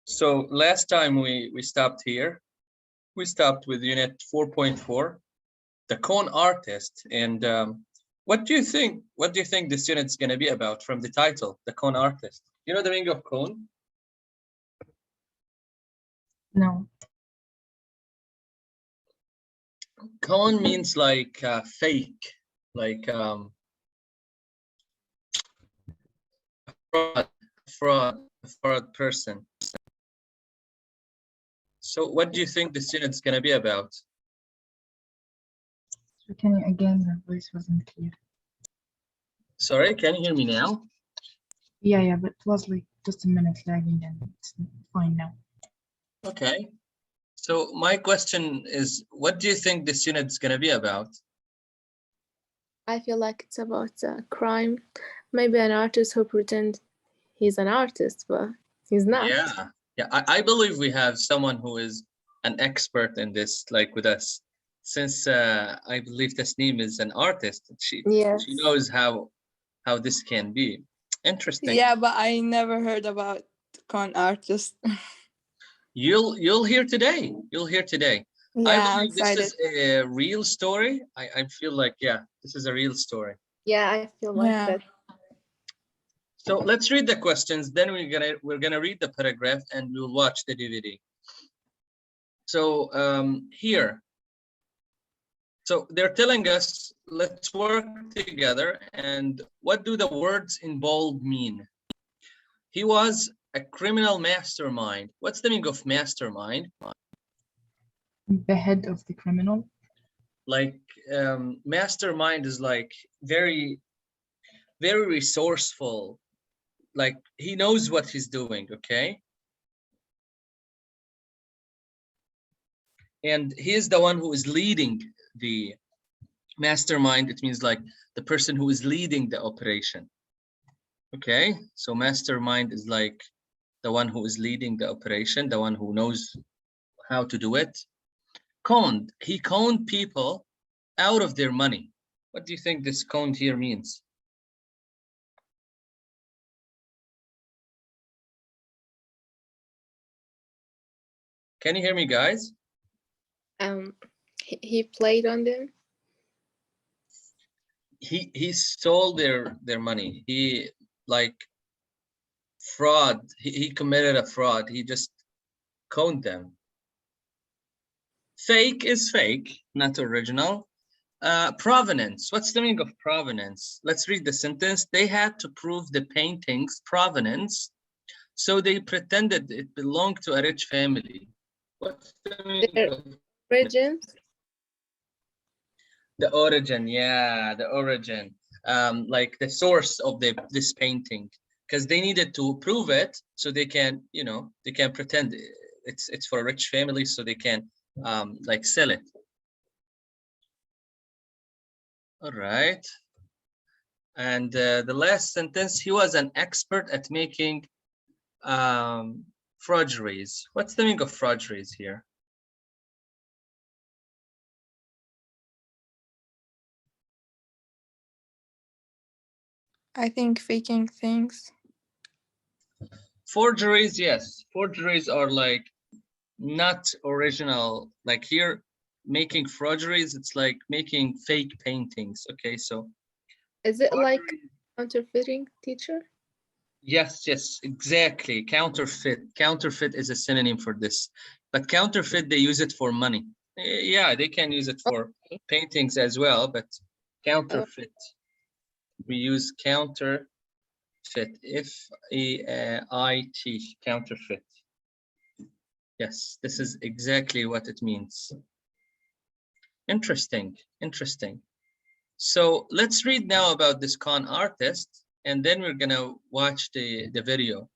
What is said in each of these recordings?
So last time we stopped here. We stopped with unit 4.4, the con artist. And what do you think? What do you think this unit is going to be about from the title, the con artist? You know the meaning of con? No. Con means like fake, like fraud person. So what do you think this unit's going to be about? So can you again, your voice wasn't clear. Sorry, can you hear me now? Yeah, but it was like just a minute lagging and it's fine now. Okay. So my question is, what do you think this unit is going to be about? I feel like it's about crime. Maybe an artist who pretends he's an artist, but he's not. Yeah. I believe we have someone who is an expert in this, like with us, since I believe Tasneem is an artist. She knows how this can be. Interesting. Yeah, but I never heard about con artist. You'll hear today. You'll hear today. Yeah, I believe this is a real story. I feel like, yeah, this is a real story. Yeah, I feel like that. So let's read the questions. Then we're gonna read the paragraph and we'll watch the DVD. So here. So they're telling us, let's work together. And what do the words in bold mean? He was a criminal mastermind. What's the meaning of mastermind? The head of the criminal. Like mastermind is like very, very resourceful. Like he knows what he's doing, okay? And he is the one who is leading the mastermind. It means like the person who is leading the operation. Okay, so mastermind is like the one who is leading the operation, the one who knows how to do it. Conned, he conned people out of their money. What do you think this conned here means? Can you hear me, guys? He played on them. He stole their money. He like fraud. He committed a fraud. He just conned them. Fake is fake, not original. Provenance. What's the meaning of provenance? Let's read the sentence. They had to prove the painting's provenance, so they pretended it belonged to a rich family. What's the meaning of origin? The origin, yeah, the origin. Like the source of this painting, because they needed to prove it, so they can, you know, they can pretend it's for a rich family, so they can like sell it. All right. And the last sentence, he was an expert at making forgeries. What's the meaning of forgeries here? I think faking things. Forgeries, yes. Forgeries are like not original. Like here, making forgeries, it's like making fake paintings. Okay, so. Is it like counterfeiting, teacher? Yes, exactly. Counterfeit. Counterfeit is a synonym for this. But counterfeit, they use it for money. Yeah, they can use it for paintings as well, but counterfeit. We use counterfeit, F-E-I-T, counterfeit. Yes, this is exactly what it means. Interesting. So let's read now about this con artist, and then we're gonna watch the video.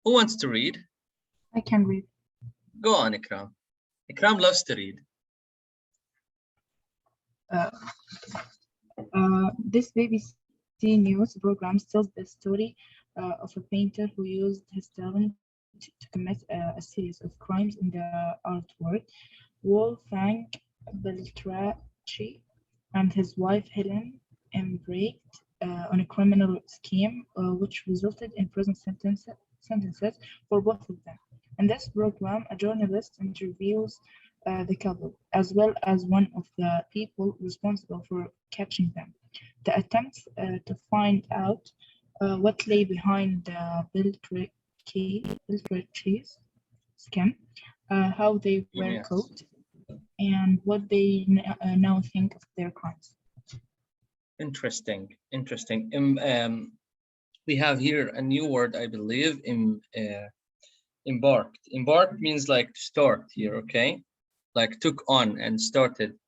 Who wants to read? I can read. Go on, Ikram. Ikram loves to read. This BBC news program tells the story of a painter who used his talent to commit a series of crimes in the art world. Wolfgang Beltracchi and his wife Helen embarked on a criminal scheme which resulted in prison sentences for both of them. In this program, a journalist interviews the couple, as well as one of the people responsible for catching them. The attempt to find out what lay behind the Biltrees scam, how they were Yes. caught, and what they now think of their crimes. Interesting. We have here a new word, I believe, embarked. Embarked means like to start here, okay? Like took on and started.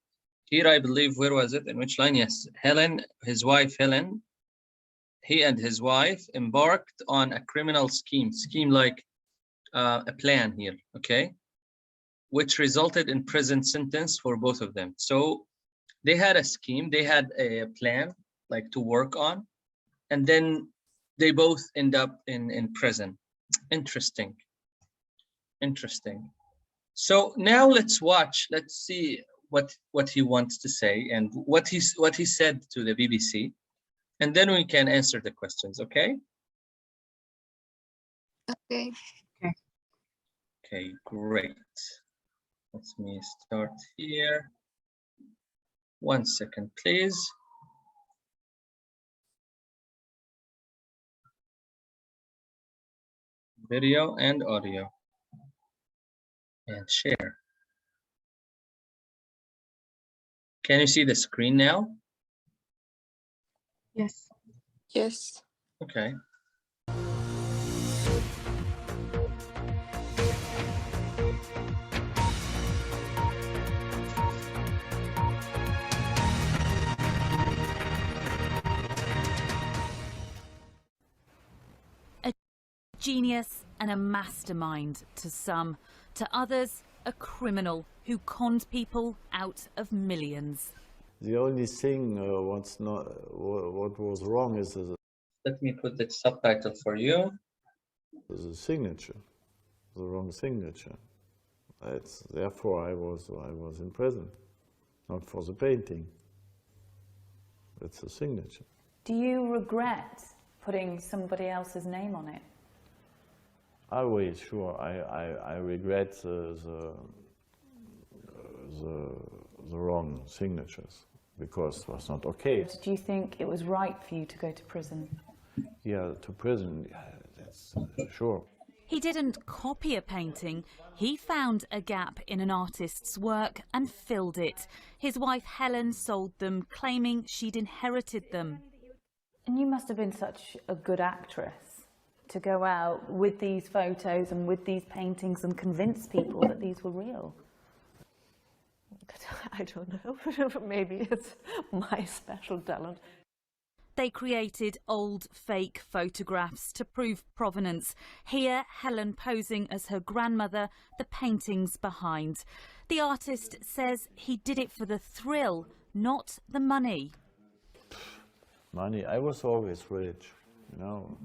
Here, I believe, where was it? In which line? Yes, Helen, his wife Helen, he and his wife embarked on a criminal scheme like a plan here, okay? Which resulted in prison sentence for both of them. So they had a scheme, they had a plan like to work on, and then they both end up in prison. Interesting. So now let's see what he wants to say and what he said to the BBC, and then we can answer the questions, okay? Okay. Okay, great. Let me start here. 1 second, please. Video and audio. And share. Can you see the screen now? Yes. Yes. Okay. Genius and a mastermind to some, to others a criminal who conned people out of millions. The only thing what was wrong is Let me put the subtitle for you. the signature, the wrong signature. Therefore I was in prison, not for the painting. It's a signature. Do you regret putting somebody else's name on it? Always, sure. I regret the wrong signatures because it was not okay. Do you think it was right for you to go to prison? Yeah, to prison. Yeah, that's sure. He didn't copy a painting. He found a gap in an artist's work and filled it. His wife Helen sold them, claiming she'd inherited them. And you must have been such a good actress to go out with these photos and with these paintings and convince people that these were real. I don't know. Maybe it's my special talent. They created old fake photographs to prove provenance. Here, Helen posing as her grandmother, the paintings behind. The artist says he did it for the thrill, not the money. Money, I was always rich, you know.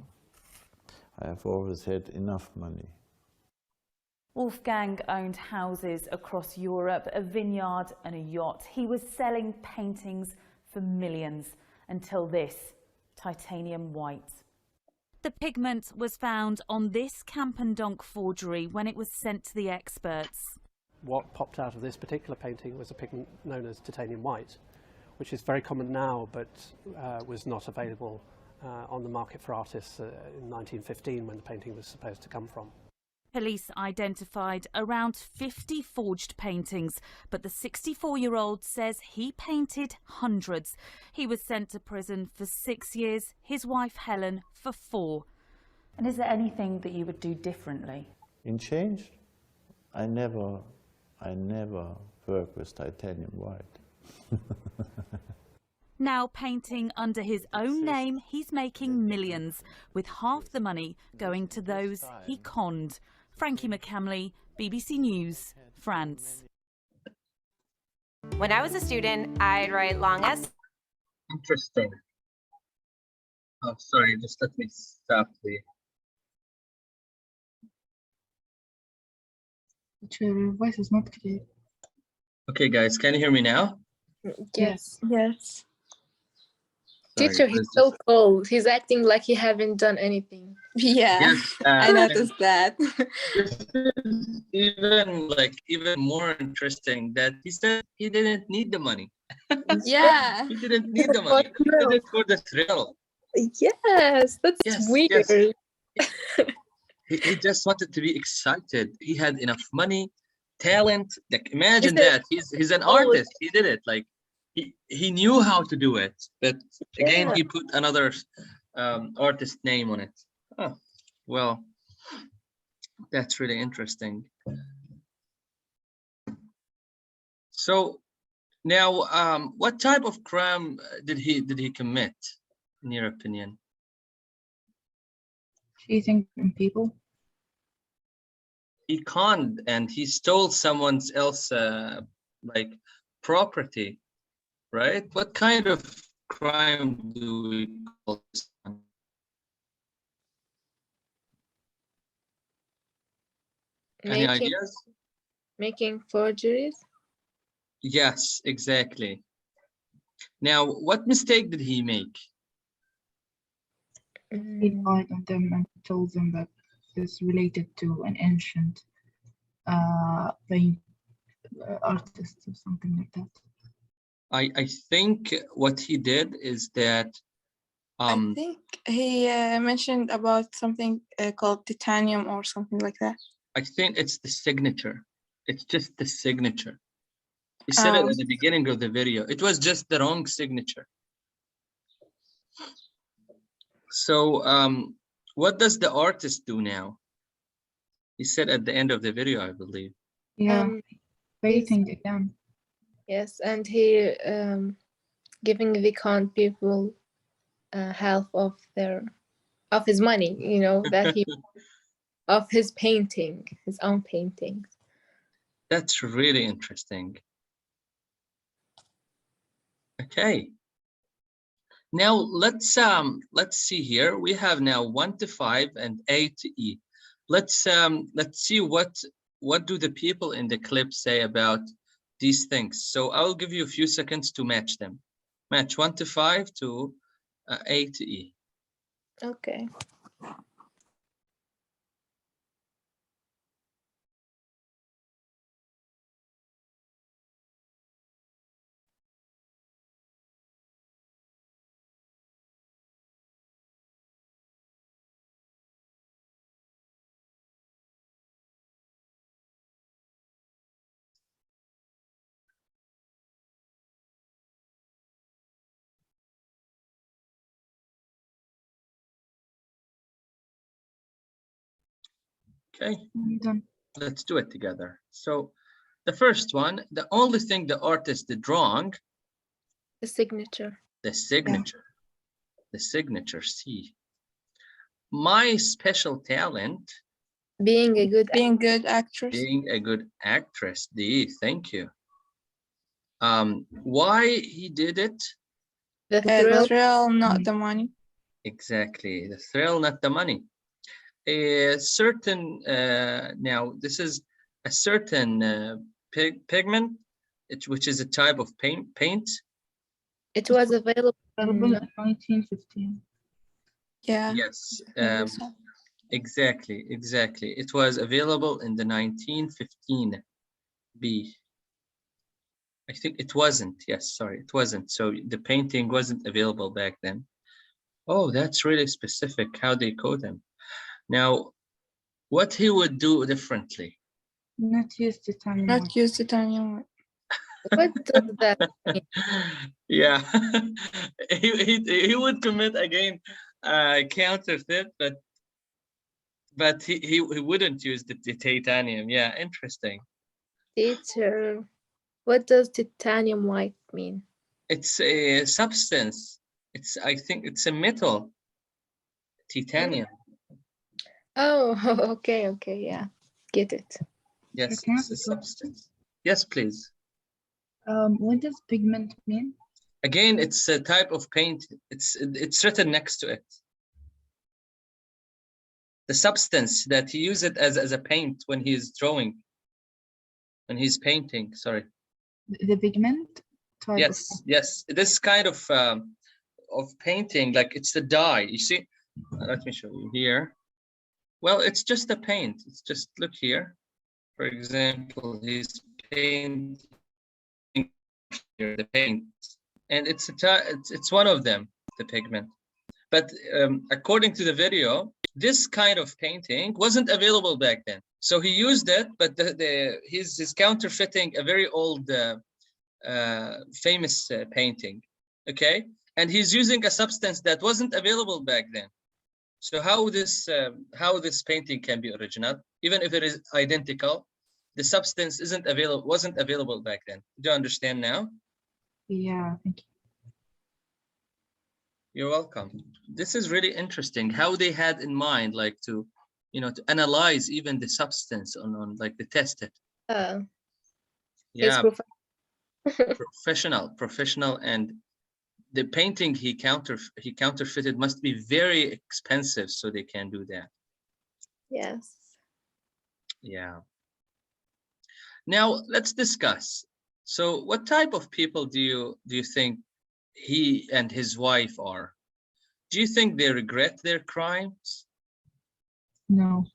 I have always had enough money. Wolfgang owned houses across Europe, a vineyard and a yacht. He was selling paintings for millions until this, titanium white. The pigment was found on this Campendonk forgery when it was sent to the experts. What popped out of this particular painting was a pigment known as titanium white, which is very common now but was not available on the market for artists in 1915 when the painting was supposed to come from. Police identified around 50 forged paintings, but the 64-year-old says he painted hundreds. He was sent to prison for 6 years, his wife Helen for 4. And is there anything that you would do differently? In change, I never work with titanium white. Now painting under his own name, he's making millions, with half the money going to those he conned. Frankie McCamley, BBC News, France. When I was a student, I'd write long essays. Interesting. Oh, sorry, just let me stop Your voice is not clear. Okay, guys, can you hear me now? Yes. Yes. Teacher, he's so cold. He's acting like he haven't done anything. Yeah, Yes, I noticed that. this is even more interesting that he said he didn't need the money. Yeah. He didn't need the money. He did it for the thrill. Yes, that's weird. Yes. He just wanted to be excited. He had enough money, talent. Like, imagine that. He's an artist. He did it. Like, he knew how to do it. But again, he put another artist name on it. Oh, well, that's really interesting. So now, what type of crime did he commit, in your opinion? Cheating from people. He conned and he stole someone else like property, right? What kind of crime do we call this one? Any ideas? Making forgeries? Yes, exactly. Now, what mistake did he make? He lied on them and told them that it's related to an ancient artist or something like that. I think what he did is that I think he mentioned about something called titanium or something like that. I think it's the signature. It's just the signature. He said it at the beginning of the video. It was just the wrong signature. So what does the artist do now? He said at the end of the video, I believe. Yeah, painting again. Yes, and he giving the con people half of his money, you know, that he of his painting, his own paintings. That's really interesting. Okay. Now let's see here. We have now 1 to 5 and A to E. Let's see what do the people in the clip say about these things. So I'll give you a few seconds to match them. Match 1 to 5 to A to E. Okay. Okay, let's do it together. So the first one, the only thing the artist did wrong, the signature. The signature. Yeah. The signature, C. My special talent, being a good actress. Being a good actress, D. Thank you. Why he did it? The thrill, not the money. Exactly, the thrill, not the money. A certain now this is a certain pigment, which is a type of paint. It was available in 1915. Yeah. Yes. Exactly. It was available in the 1915 B. I think it wasn't. Yes, sorry, it wasn't. So the painting wasn't available back then. Oh, that's really specific how they code them. Now, what he would do differently? Not use titanium. Not use titanium. What does that mean? Yeah, he would commit again counterfeit, but he wouldn't use the titanium. Yeah, interesting. Teacher, what does titanium white mean? It's a substance. I think it's a metal. Titanium. Oh, okay, yeah, get it. Yes, it's a substance. Yes, please. What does pigment mean? Again, it's a type of paint. It's written next to it. The substance that he uses it as a paint when he's drawing, when he's painting. Sorry. The pigment type. Yes. This kind of painting, like it's the dye. You see, let me show you here. Well, it's just a paint. It's just, look here. For example, he's painting here, the paint, and it's one of them, the pigment. But according to the video, this kind of painting wasn't available back then. So he used it, but he's counterfeiting a very old, famous painting. Okay, and he's using a substance that wasn't available back then. So how this painting can be original, even if it is identical? The substance wasn't available back then. Do you understand now? Yeah, thank you. You're welcome. This is really interesting how they had in mind, like to analyze even the substance on like to test it. Yeah, professional, and the painting he counterfeited must be very expensive, so they can do that. Yes. Yeah. Now let's discuss. So what type of people do you think he and his wife are? Do you think they regret their crimes? No.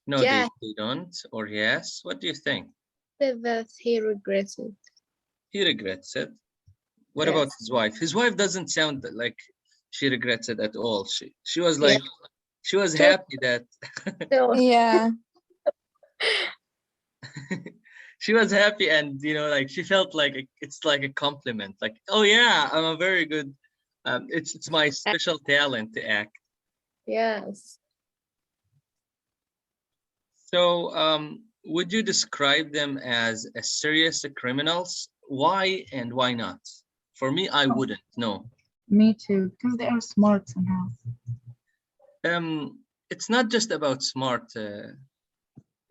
No, Yeah. they don't, or yes? What do you think? That he regrets it. He regrets it. What Yes. about his wife? His wife doesn't sound like she regrets it at all. She was like, she was happy that Yeah. she was happy, and like she felt like it's like a compliment, like, oh yeah, I'm a very good, it's my special talent to act. Yes. So would you describe them as serious criminals? Why and why not? For me, I wouldn't. No. Me too, because they are smart somehow. It's not just about smart,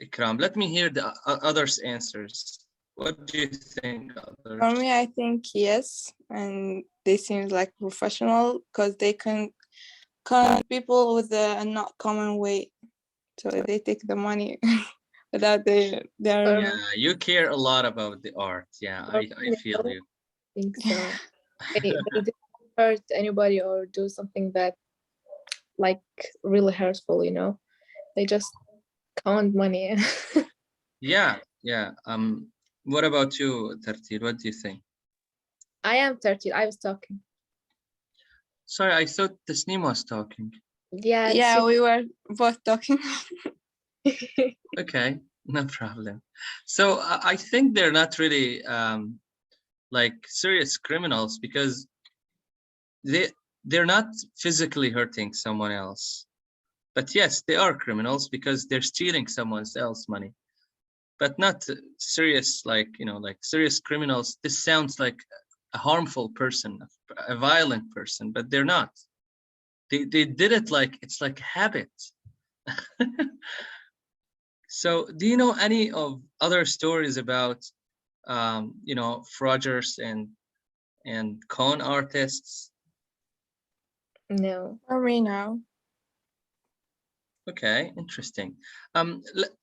Ikram. Let me hear the others' answers. What do you think, others? For me, I think yes, and they seem like professional because they can con people with a not common way, so they take the money without their. Yeah, you care a lot about the art. Yeah, I feel you. I think so. They don't hurt anybody or do something that like really hurtful, they just count money. Yeah. What about you, Tartil? What do you think? I am 30. I was talking. Sorry, I thought Tasneem was talking. Yeah, we were both talking. Okay, no problem. So I think they're not really like serious criminals, because they're not physically hurting someone else. But yes, they are criminals because they're stealing someone else's money. But not serious, like serious criminals. This sounds like a harmful person, a violent person, but they're not. They did it like it's like habit. So do you know any of other stories about fraudsters and con artists? No. For me, no. Okay, interesting.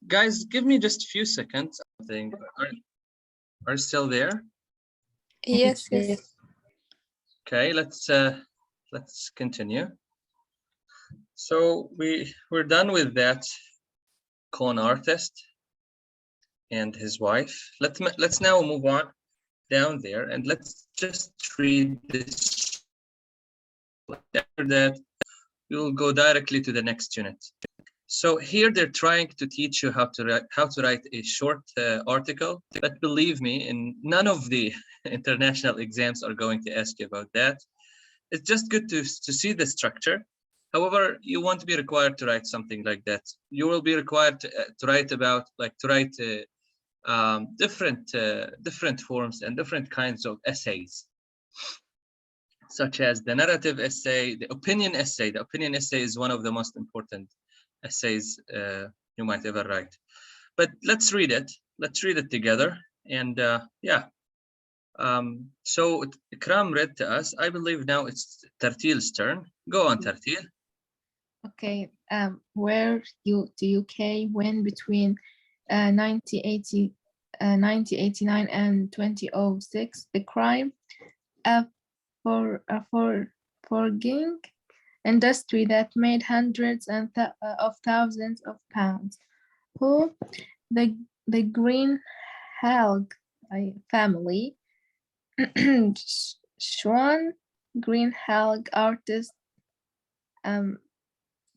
Guys, give me just a few seconds. I think are you still there? Yes. Okay, let's continue. So we're done with that con artist and his wife. Let's now move on down there, and let's just read this. After that, we will go directly to the next unit. So here they're trying to teach you how to write a short article, but believe me, in none of the international exams are going to ask you about that. It's just good to see the structure. However, you won't be required to write something like that. You will be required to write about, different forms and different kinds of essays, such as the narrative essay, the opinion essay. The opinion essay is one of the most important essays you might ever write. But let's read it. Let's read it together. And yeah. So Ikram read to us. I believe now it's Tartil's turn. Go on, Tartil. Okay. Where the UK went between 1989 and 2006, the crime forging industry that made hundreds of thousands of pounds. Who the Greenhalgh family, Swan Greenhalgh, artist,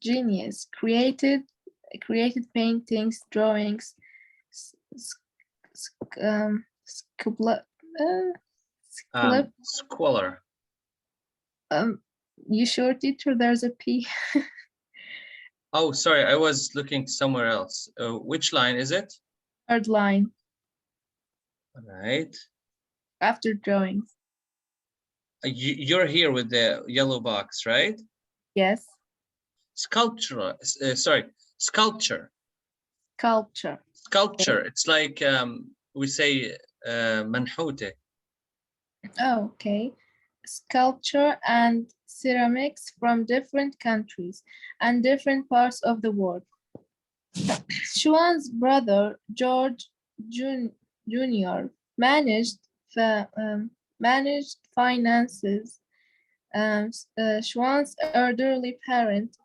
genius, created paintings, drawings, Squalor. You sure, teacher? There's a P. Oh, sorry, I was looking somewhere else. Which line is it? Third line. All right. After drawings. You're here with the yellow box, right? Yes. Sculpture. Sculpture. Sculpture. Sculpture. Okay. It's like we say manhute. Oh, okay. Sculpture and ceramics from different countries and different parts of the world. Schwann's brother, George Jr., managed finances. Schwann's elderly parent,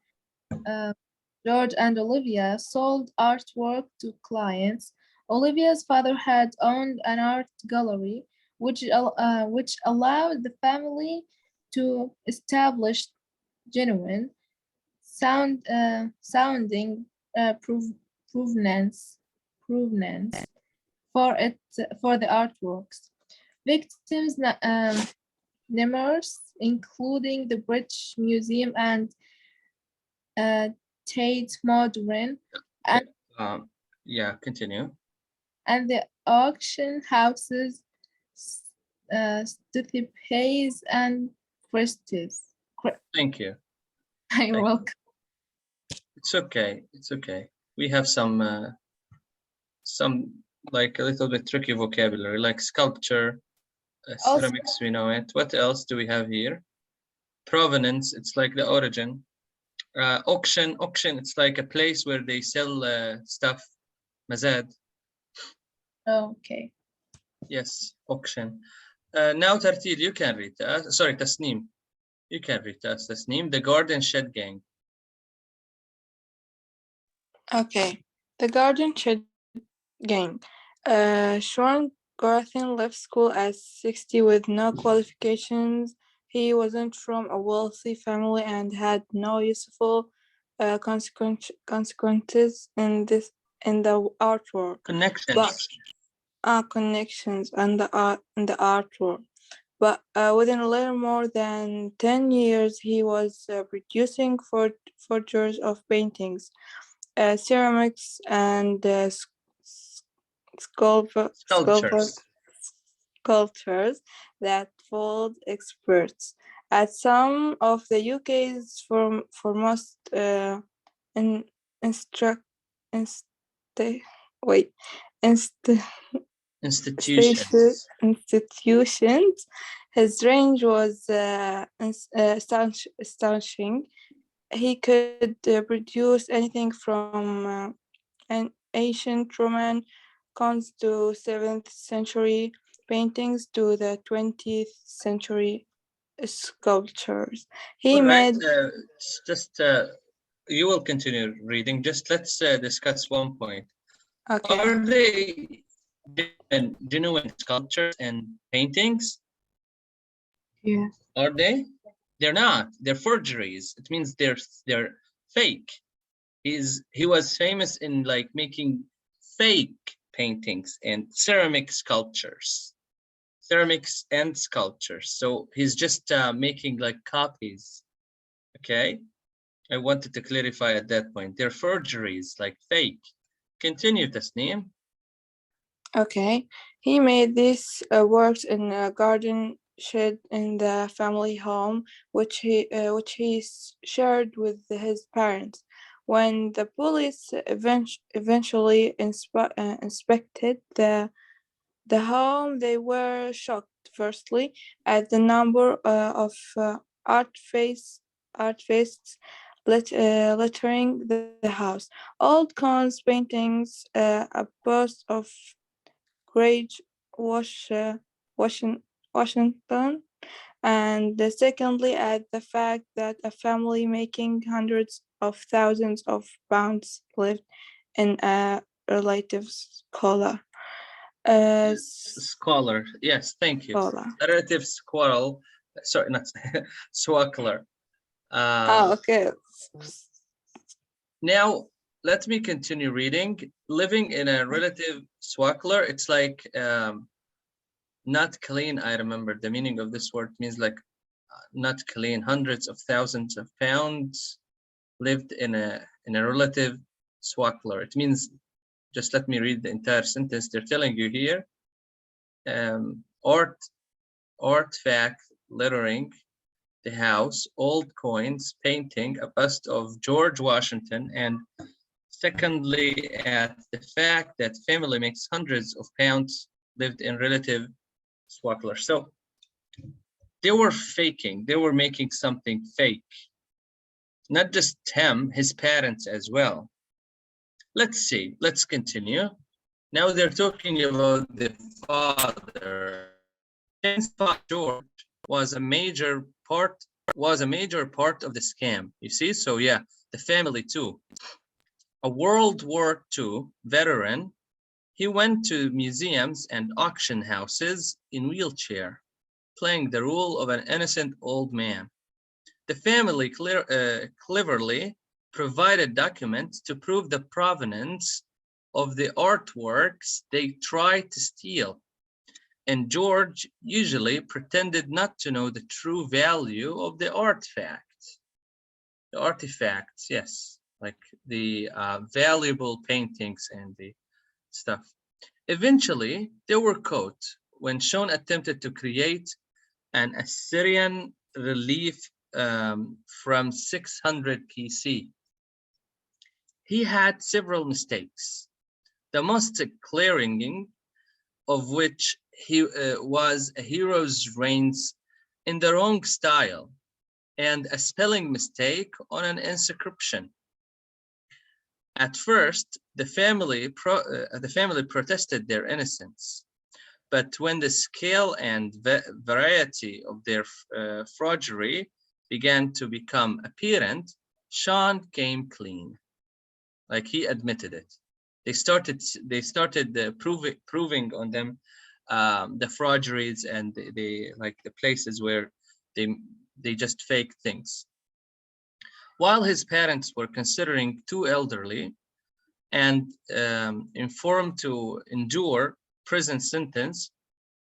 George and Olivia, sold artwork to clients. Olivia's father had owned an art gallery, which allowed the family to establish genuine sounding provenance for the artworks. Victims' names, including the British Museum and Tate Modern, and yeah, continue. And the auction houses, Sotheby's and Christie's. Thank you. You're welcome. It's okay. It's okay. We have some like a little bit tricky vocabulary, like sculpture, ceramics. We know it. What else do we have here? Provenance. It's like the origin. Auction. It's like a place where they sell stuff. Mazad. Okay. Yes, auction. Now Tartil, you can read us. Sorry, Tasneem. You can read us, Tasneem. The Garden Shed Gang. Okay. The Garden Shed Gang. Sean Garthin left school at 60 with no qualifications. He wasn't from a wealthy family and had no useful consequences in the artwork. Connections. Connections and the artwork. But within a little more than 10 years, he was producing forgeries of paintings, ceramics, and sculptures that fooled experts. At some of the UK's foremost institutions, his range was astonishing. He could produce anything from an ancient Roman cons to 7th century paintings to the 20th century sculptures. He made you will continue reading. Just let's discuss one point. Okay. Are they genuine sculptures and paintings? Yes. Are they? They're not. They're forgeries. It means they're fake. He was famous in like making fake paintings and ceramics and sculptures. So he's just making like copies. Okay. I wanted to clarify at that point. They're forgeries, like fake. Continue, Tasneem. Okay. He made these works in a garden shed in the family home, which he shared with his parents. When the police eventually inspected the home, they were shocked, firstly, at the number of artifices littering the house. Old cons, paintings, a bust of George Washington, And secondly, at the fact that a family making hundreds of thousands of pounds lived in a relative squalor. Scholar, yes, thank you. Squalor. A relative squirrel, sorry, not swackler. Okay. Now, let me continue reading. Living in a relative swackler, it's like not clean. I remember the meaning of this word means like not clean. Hundreds of thousands of pounds lived in a relative swackler. It means, just let me read the entire sentence. They're telling you here, artifact littering the house, old coins, painting, a bust of George Washington, and secondly, at the fact that family makes hundreds of pounds lived in relative swackler. So they were faking, they were making something fake. Not just him, his parents as well. Let's see, let's continue. Now they're talking about the father. George was a major part of the scam, you see. So yeah, the family too. A World War II veteran, he went to museums and auction houses in wheelchair, playing the role of an innocent old man. The family cleverly provided documents to prove the provenance of the artworks they tried to steal. And George usually pretended not to know the true value of the artifacts. The artifacts, yes, like the valuable paintings and the stuff. Eventually, they were caught when Sean attempted to create an Assyrian relief from 600 BC. He had several mistakes, the most glaring of which was a hero's reigns in the wrong style and a spelling mistake on an inscription. At first, the family protested their innocence, but when the scale and variety of their forgery began to become apparent, Sean came clean. Like, he admitted it. They started proving on them the forgeries and the places where they just fake things. While his parents were considering too elderly and informed to endure prison sentence,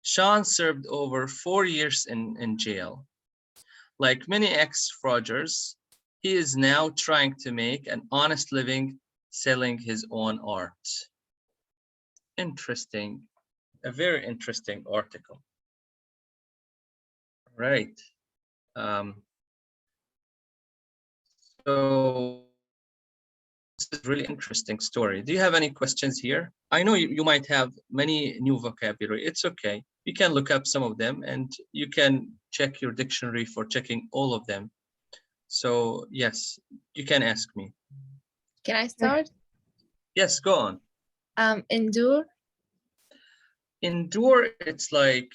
Sean served over 4 years in jail. Like many ex-fraudsters, he is now trying to make an honest living selling his own art. Interesting, a very interesting article. Right. So this is a really interesting story. Do you have any questions here? I know you might have many new vocabulary. It's okay. You can look up some of them and you can check your dictionary for checking all of them. So yes, you can ask me. Can I start? Yes, go on. Endure. Endure, it's like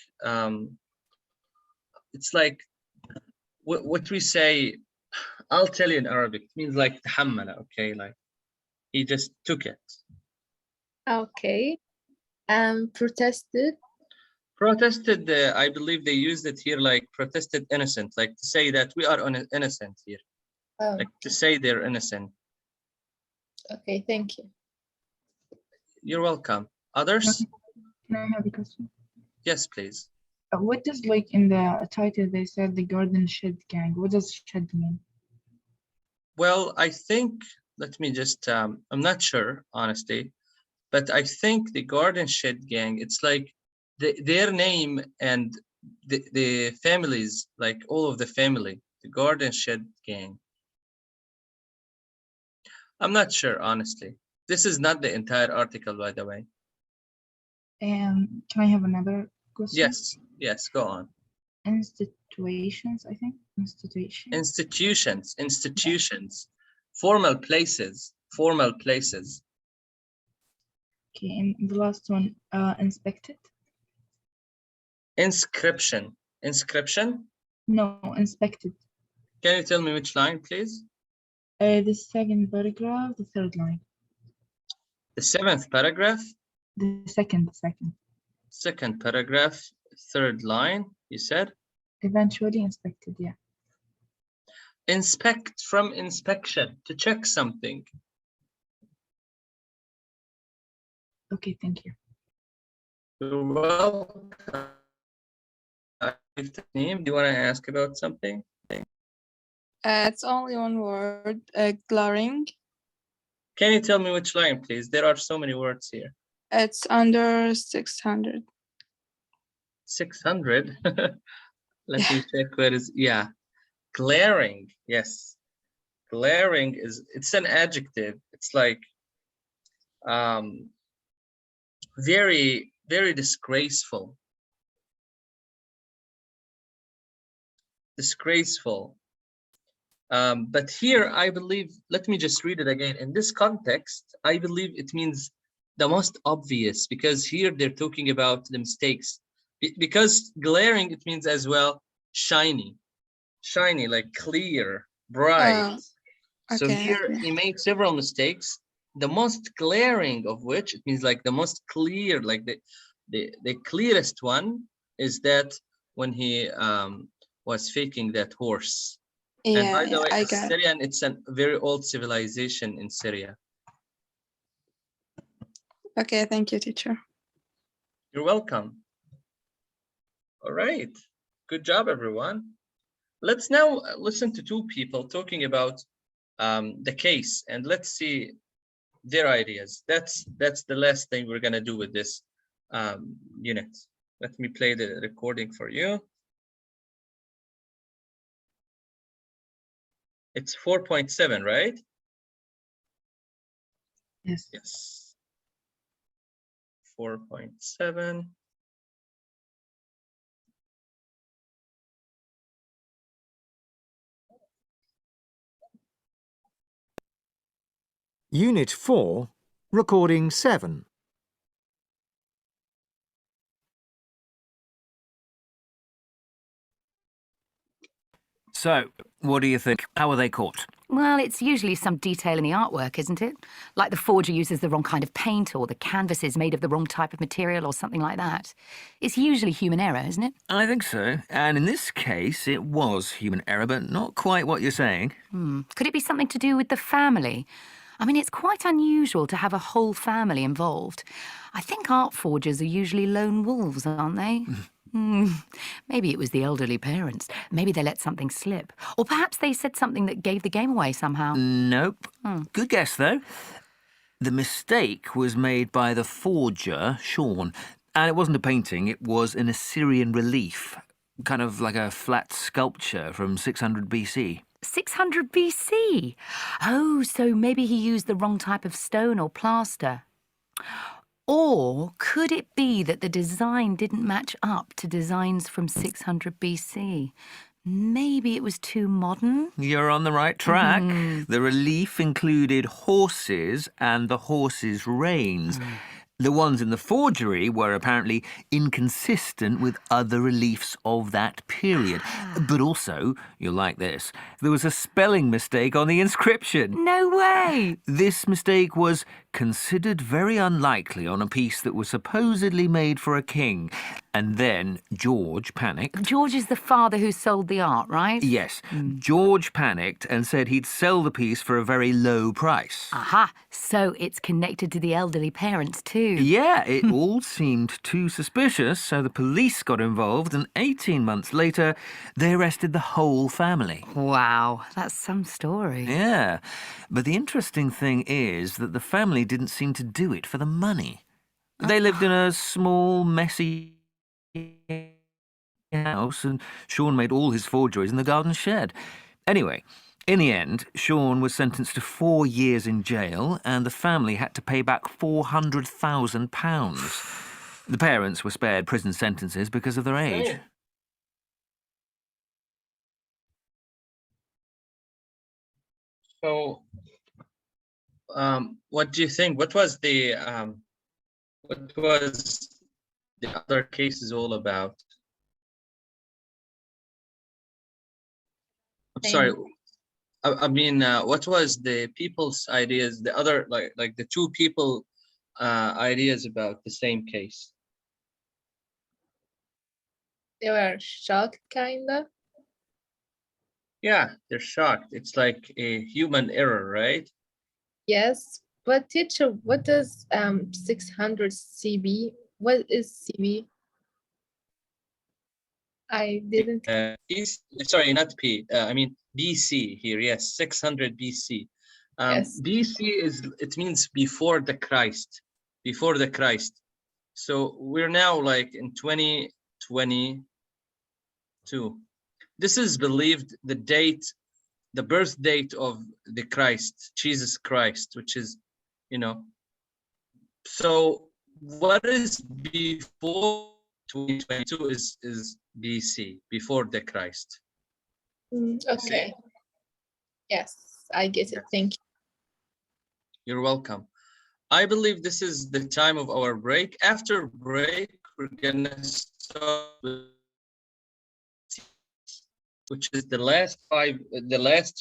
what we say. I'll tell you in Arabic. It means like tahammala, okay? Like he just took it. Okay. Protested. Protested, I believe they used it here like protested innocent, like to say that we are innocent here. Oh. Like to say they're innocent. Okay, thank you. You're welcome. Others? Can I have a question? Yes, please. What does, like, in the title they said the Garden Shed Gang? What does shed mean? Well, I think, let me just, I'm not sure, honestly, but I think the Garden Shed Gang, it's like their name and the families, like all of the family, the Garden Shed Gang. I'm not sure, honestly. This is not the entire article, by the way. Can I have another question? Yes, go on. Institutions, I think. Institutions. Formal places. Okay, and the last one, inspected. Inscription. No, inspected. Can you tell me which line, please? The second paragraph, the third line. The 7th paragraph, The second. second paragraph, third line, you said? Eventually inspected, yeah. Inspect, from inspection, to check something. Okay, thank you. You're welcome. Name, do you want to ask about something? It's only one word, glaring. Can you tell me which line, please? There are so many words here. It's under 600. 600? Let me check where is, yeah. Glaring, yes. Glaring is, it's an adjective. It's like very, very disgraceful. Disgraceful. But here, I believe, let me just read it again. In this context, I believe it means the most obvious, because here they're talking about the mistakes. Because glaring, it means as well shiny. Shiny, like clear, bright. So here he made several mistakes. The most glaring of which, it means like the most clear, like the clearest one is that when he was faking that horse. Yeah, and by the way, I got it. Syrian, it's a very old civilization in Syria. Okay, thank you, teacher. You're welcome. All right, good job, everyone. Let's now listen to two people talking about the case, and let's see their ideas. That's the last thing we're gonna do with this unit. Let me play the recording for you. It's 4.7, right? Yes. Yes. 4.7. Unit 4, Recording 7. So, what do you think? How were they caught? Well, it's usually some detail in the artwork, isn't it? Like the forger uses the wrong kind of paint, or the canvas is made of the wrong type of material, or something like that. It's usually human error, isn't it? I think so. And in this case, it was human error, but not quite what you're saying. Could it be something to do with the family? I mean, it's quite unusual to have a whole family involved. I think art forgers are usually lone wolves, aren't they? Maybe it was the elderly parents. Maybe they let something slip. Or perhaps they said something that gave the game away somehow. Nope. Good guess, though. The mistake was made by the forger, Sean. And it wasn't a painting, it was an Assyrian relief. Kind of like a flat sculpture from 600 BC. 600 BC? Oh, so maybe he used the wrong type of stone or plaster. Or could it be that the design didn't match up to designs from 600 BC? Maybe it was too modern? You're on the right track. The relief included horses and the horses' reins. The ones in the forgery were apparently inconsistent with other reliefs of that period. But also, you'll like this, there was a spelling mistake on the inscription. No way! This mistake was considered very unlikely on a piece that was supposedly made for a king. And then George panicked. George is the father who sold the art, right? Yes. George panicked and said he'd sell the piece for a very low price. Aha! So it's connected to the elderly parents too. Yeah, it all seemed too suspicious, so the police got involved, and 18 months later, they arrested the whole family. Wow, that's some story. Yeah, but the interesting thing is that the family didn't seem to do it for the money. They lived in a small, messy house, and Sean made all his forgeries in the garden shed. Anyway, in the end, Sean was sentenced to 4 years in jail, and the family had to pay back £400,000. The parents were spared prison sentences because of their age. So, what do you think? What was the other cases all about? I'm sorry. I mean, what was the people's ideas? The other, like the two people ideas about the same case. They were shocked, kinda. Yeah, they're shocked. It's like a human error, right? Yes, but teacher, what does 600 CB? What is CB? I didn't. Sorry, not P. I mean BC here. Yes, 600 BC. Yes. BC it means before the Christ, before the Christ. So we're now like in 2022. This is believed the birth date of the Christ, Jesus Christ, which is, you know. So what is before 2022 is BC, before the Christ. Okay. Yes, I get it. Thank you. You're welcome. I believe this is the time of our break. After break, we're gonna start with, which is the last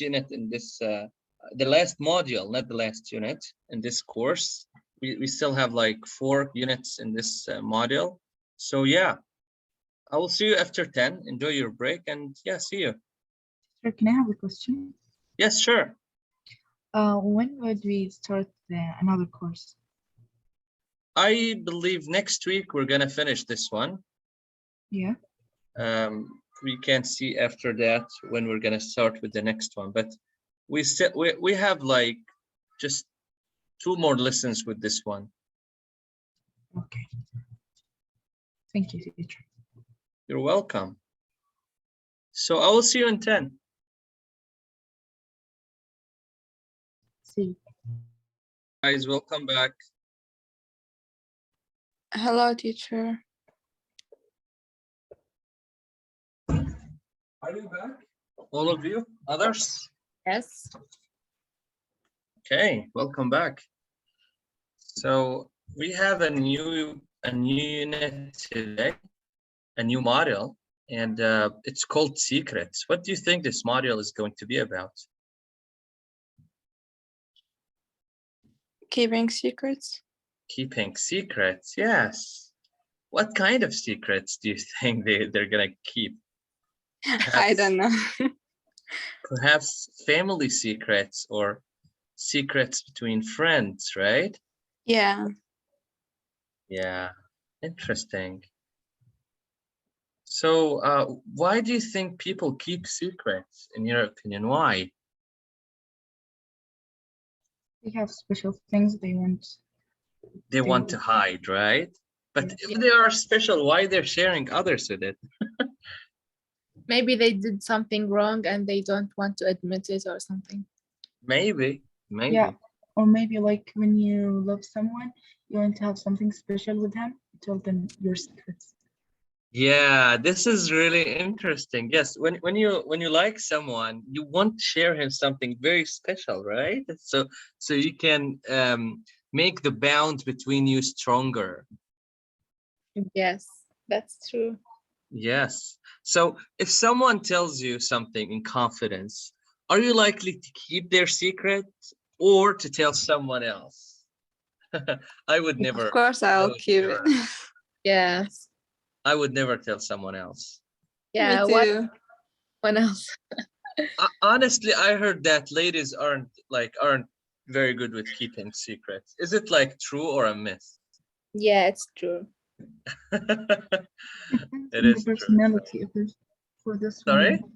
unit in this, the last module, not the last unit in this course. We still have like 4 units in this module. So yeah, I will see you after 10. Enjoy your break and yeah, see you. Sir, can I have a question? Yes, sure. When would we start another course? I believe next week we're gonna finish this one. Yeah. We can see after that when we're gonna start with the next one, but we have like just 2 more lessons with this one. Okay. Thank you, teacher. You're welcome. So I will see you in 10. See you. Guys, welcome back. Hello, teacher. Are you back? All of you? Others? Yes. Okay, welcome back. So we have a new unit today, a new module, and it's called Secrets. What do you think this module is going to be about? Keeping secrets. Keeping secrets, yes. What kind of secrets do you think they're gonna keep? Perhaps, I don't know. Perhaps family secrets or secrets between friends, right? Yeah. Yeah, interesting. So why do you think people keep secrets, in your opinion? Why? They have special things they want. They want to hide, right? But if they are special, why they're sharing others with it? Maybe they did something wrong and they don't want to admit it or something. Maybe. Yeah, or maybe like when you love someone, you want to have something special with them, tell them your secrets. Yeah, this is really interesting. Yes, when you like someone, you want to share him something very special, right? So you can make the bond between you stronger. Yes, that's true. Yes. So if someone tells you something in confidence, are you likely to keep their secret or to tell someone else? I would never. Of course, I'll keep it. Yes. I would never tell someone else. Yeah. Me too. What else? Honestly, I heard that ladies aren't very good with keeping secrets. Is it like true or a myth? Yeah, it's true. It is the personality of this for this Sorry? woman.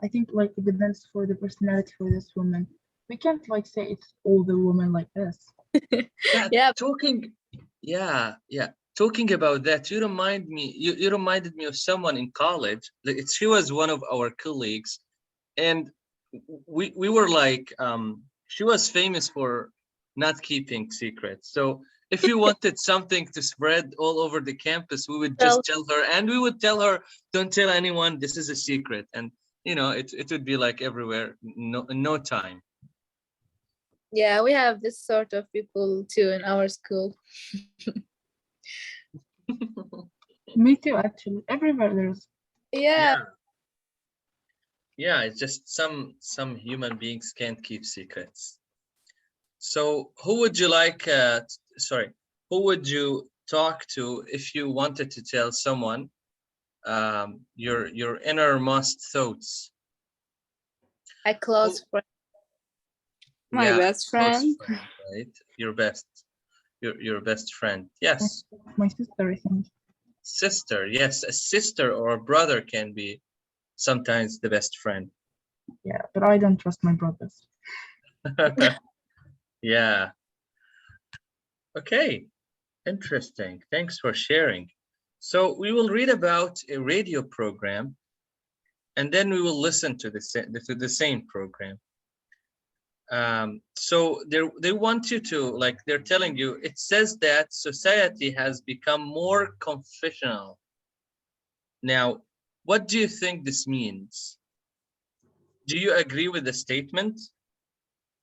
I think like it depends for the personality for this woman. We can't like say it's all the women like this. Yeah. Talking about that, you reminded me of someone in college. She was one of our colleagues, and we were like, she was famous for not keeping secrets. So if you wanted something to spread all over the campus, we would just tell her, and we would tell her, don't tell anyone, this is a secret. And you know, it would be like everywhere, in no time. Yeah, we have this sort of people too in our school. Me too, actually. Everywhere there's. Yeah. Yeah, it's just some human beings can't keep secrets. So who would you like, who would you talk to if you wanted to tell someone your innermost thoughts? A close friend. My best friend. Right? Your best friend. Yes. My sister, I think. Sister, yes. A sister or a brother can be sometimes the best friend. Yeah, but I don't trust my brothers. Yeah. Okay. Interesting. Thanks for sharing. So we will read about a radio program, and then we will listen to the same program. So they want you to, like, they're telling you, it says that society has become more confessional. Now, what do you think this means? Do you agree with the statement?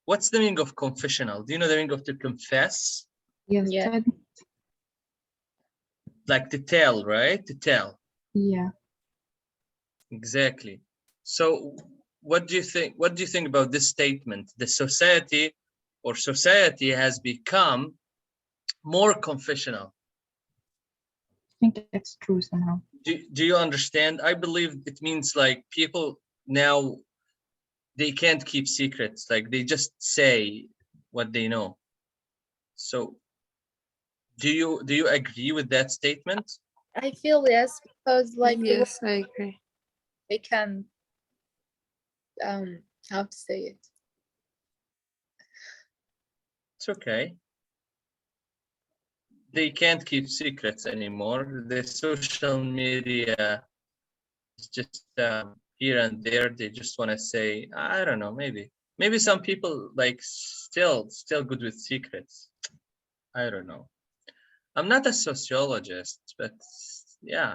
What's the meaning of confessional? Do you know the meaning of to confess? Yes. Yeah. Like to tell, right? To tell. Yeah. Exactly. So what do you think? What do you think about this statement? The society has become more confessional. I think it's true somehow. Do you understand? I believe it means like people now, they can't keep secrets. Like they just say what they know. So do you agree with that statement? I feel yes, because like Yes, I agree. they can how to say it. It's okay. They can't keep secrets anymore. The social media is just here and there. They just want to say, I don't know, maybe some people like still good with secrets. I don't know. I'm not a sociologist, but yeah.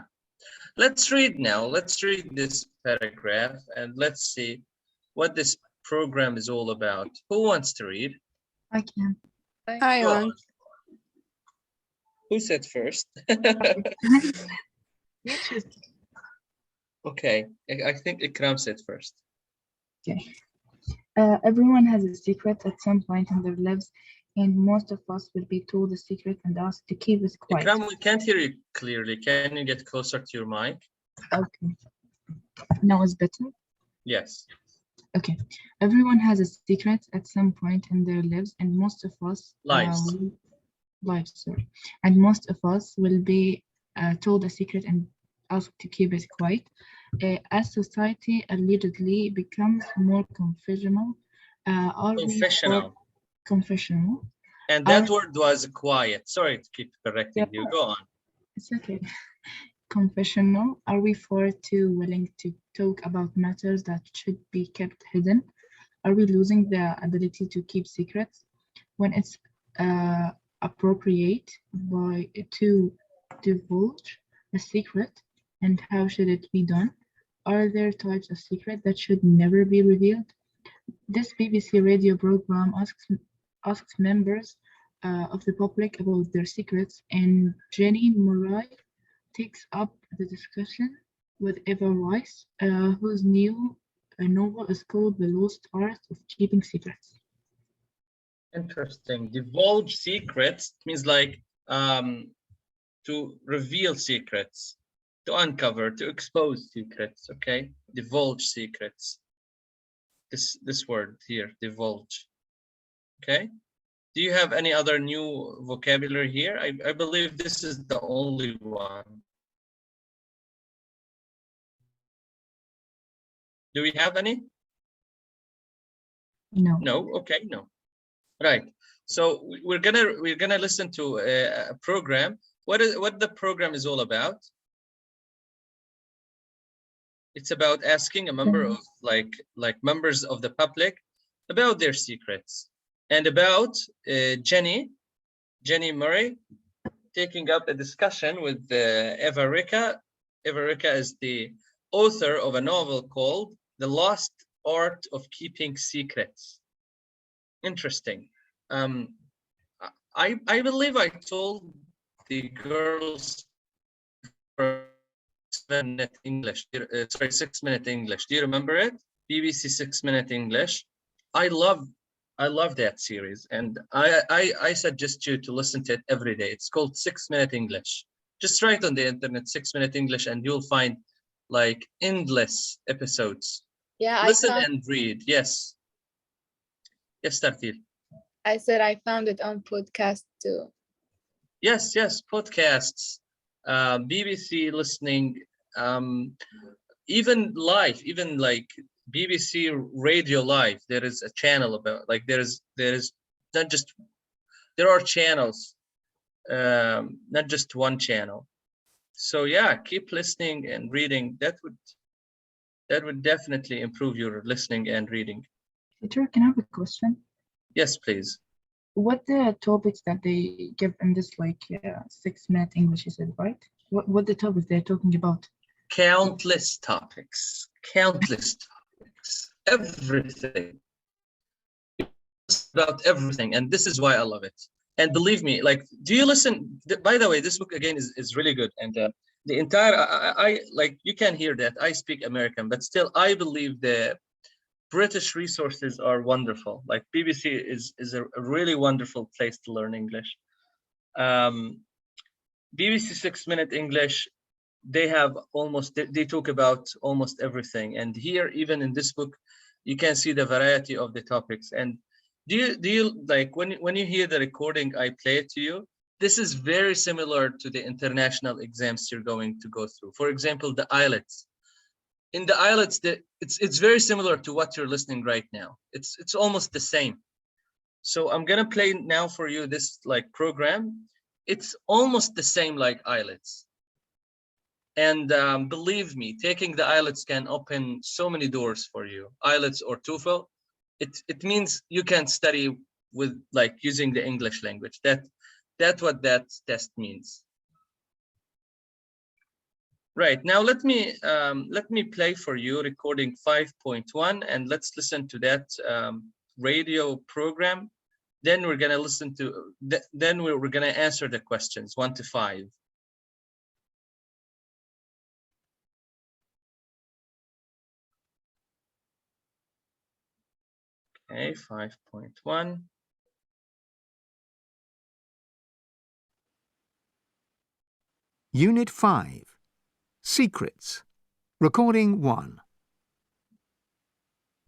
Let's read now. Let's read this paragraph and let's see what this program is all about. Who wants to read? I can. I want. Who said first? Okay, I think Ikram said first. Okay. Everyone has a secret at some point in their lives, and most of us will be told the secret and asked to keep it quiet. Ikram, we can't hear you clearly. Can you get closer to your mic? Okay. Now it's better? Yes. Okay. Everyone has a secret at some point in their lives, and most of us and most of us will be told a secret and asked to keep it quiet. As society allegedly becomes more confessional, confessional. And that word was quiet. Sorry to keep correcting you. Go on. It's okay. Confessional. Are we far too willing to talk about matters that should be kept hidden? Are we losing the ability to keep secrets when it's appropriate to divulge a secret? And how should it be done? Are there types of secret that should never be revealed? This BBC radio program asks members of the public about their secrets, and Jenny Murray takes up the discussion with Eva Rice, whose new novel is called The Lost Art of Keeping Secrets. Interesting. Divulge secrets means like to reveal secrets, to uncover, to expose secrets. Okay, divulge secrets. This word here, divulge. Okay. Do you have any other new vocabulary here? I believe this is the only one. Do we have any? No. No. Okay. No. Right. So we're gonna listen to a program. What the program is all about? It's about asking a member of like members of the public about their secrets, and about Jenny Murray taking up a discussion with Eva Ricca. Eva Ricca is the author of a novel called The Lost Art of Keeping Secrets. Interesting. I believe I told the girls 6-minute English. Sorry, 6-minute English. Do you remember it? BBC 6 Minute English. I love that series, and I suggest you to listen to it every day. It's called 6 Minute English. Just write on the internet 6 Minute English and you'll find like endless episodes. Yeah, Listen and read. Yes. Yes, Tartil. I said I found it on podcast too. Yes, podcasts, BBC listening, even live, even like BBC Radio Live. There is a channel about, like there is not just, there are channels, not just one channel. So yeah, keep listening and reading. That would definitely improve your listening and reading. Teacher, can I have a question? Yes, please. What the topics that they give in this 6 Minute English, you said, right? What the topics they're talking about? Countless topics, everything. It's about everything, and this is why I love it. And believe me, like, do you listen? By the way, this book again is really good, and the entire I like, you can hear that I speak American, but still I believe the British resources are wonderful. Like BBC is a really wonderful place to learn English. BBC 6 Minute English, they talk about almost everything. And here, even in this book, you can see the variety of the topics. And do you like, when you hear the recording I play it to you, this is very similar to the international exams you're going to go through. For example, the IELTS. In the IELTS, it's very similar to what you're listening right now. It's almost the same. So I'm gonna play now for you this like program. It's almost the same like IELTS. And believe me, taking the IELTS can open so many doors for you. IELTS or TOEFL, it means you can study with like using the English language. That's what that test means. Right, now let me play for you recording 5.1, and let's listen to that radio program. Then we're gonna listen to, then we're gonna answer the questions 1 to 5. Okay, 5.1. Unit 5. Secrets. Recording 1.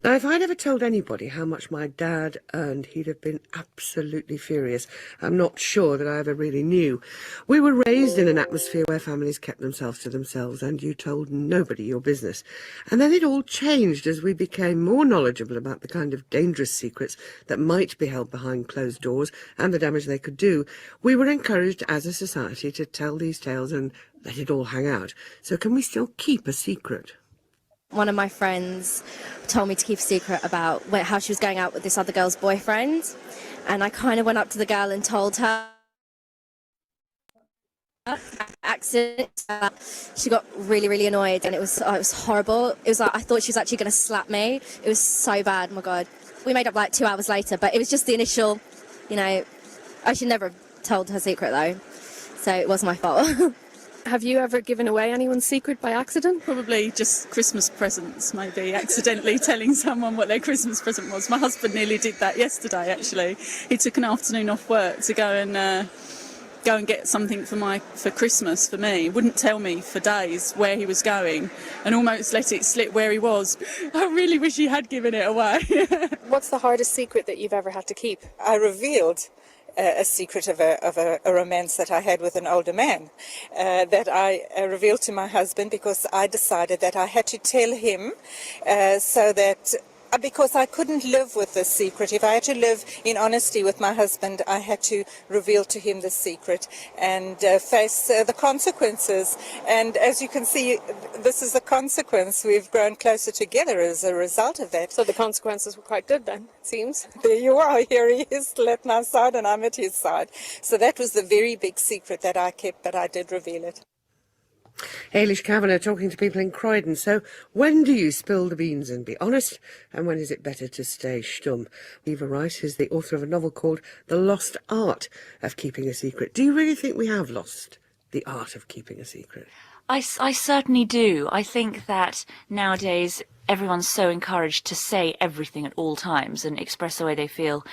Now, if I'd ever told anybody how much my dad earned, he'd have been absolutely furious. I'm not sure that I ever really knew. We were raised in an atmosphere where families kept themselves to themselves and you told nobody your business. And then it all changed as we became more knowledgeable about the kind of dangerous secrets that might be held behind closed doors and the damage they could do. We were encouraged as a society to tell these tales and let it all hang out. So can we still keep a secret? One of my friends told me to keep a secret about how she was going out with this other girl's boyfriend, and I kind of went up to the girl and told her. Accident. She got really annoyed, and it was horrible. It was like I thought she was actually going to slap me. It was so bad. Oh my god. We made up like 2 hours later, but it was just the initial, I should never have told her secret though, so it was my fault. Have you ever given away anyone's secret by accident? Probably just Christmas presents, maybe accidentally telling someone what their Christmas present was. My husband nearly did that yesterday, actually. He took an afternoon off work to go and get something for Christmas for me. Wouldn't tell me for days where he was going and almost let it slip where he was. I really wish he had given it away. What's the hardest secret that you've ever had to keep? I revealed a secret of a romance that I had with an older man that I revealed to my husband because I decided that I had to tell him so that because I couldn't live with this secret. If I had to live in honesty with my husband, I had to reveal to him the secret and face the consequences. And as you can see, this is the consequence. We've grown closer together as a result of that. So the consequences were quite good then, it seems. There you are. Here he is at my side and I'm at his side. So that was the very big secret that I kept, but I did reveal it. Ailish Kavanagh talking to people in Croydon. So when do you spill the beans and be honest, and when is it better to stay stum? Eva Rice is the author of a novel called The Lost Art of Keeping a Secret. Do you really think we have lost the art of keeping a secret? I certainly do. I think that nowadays everyone's so encouraged to say everything at all times and express the way they feel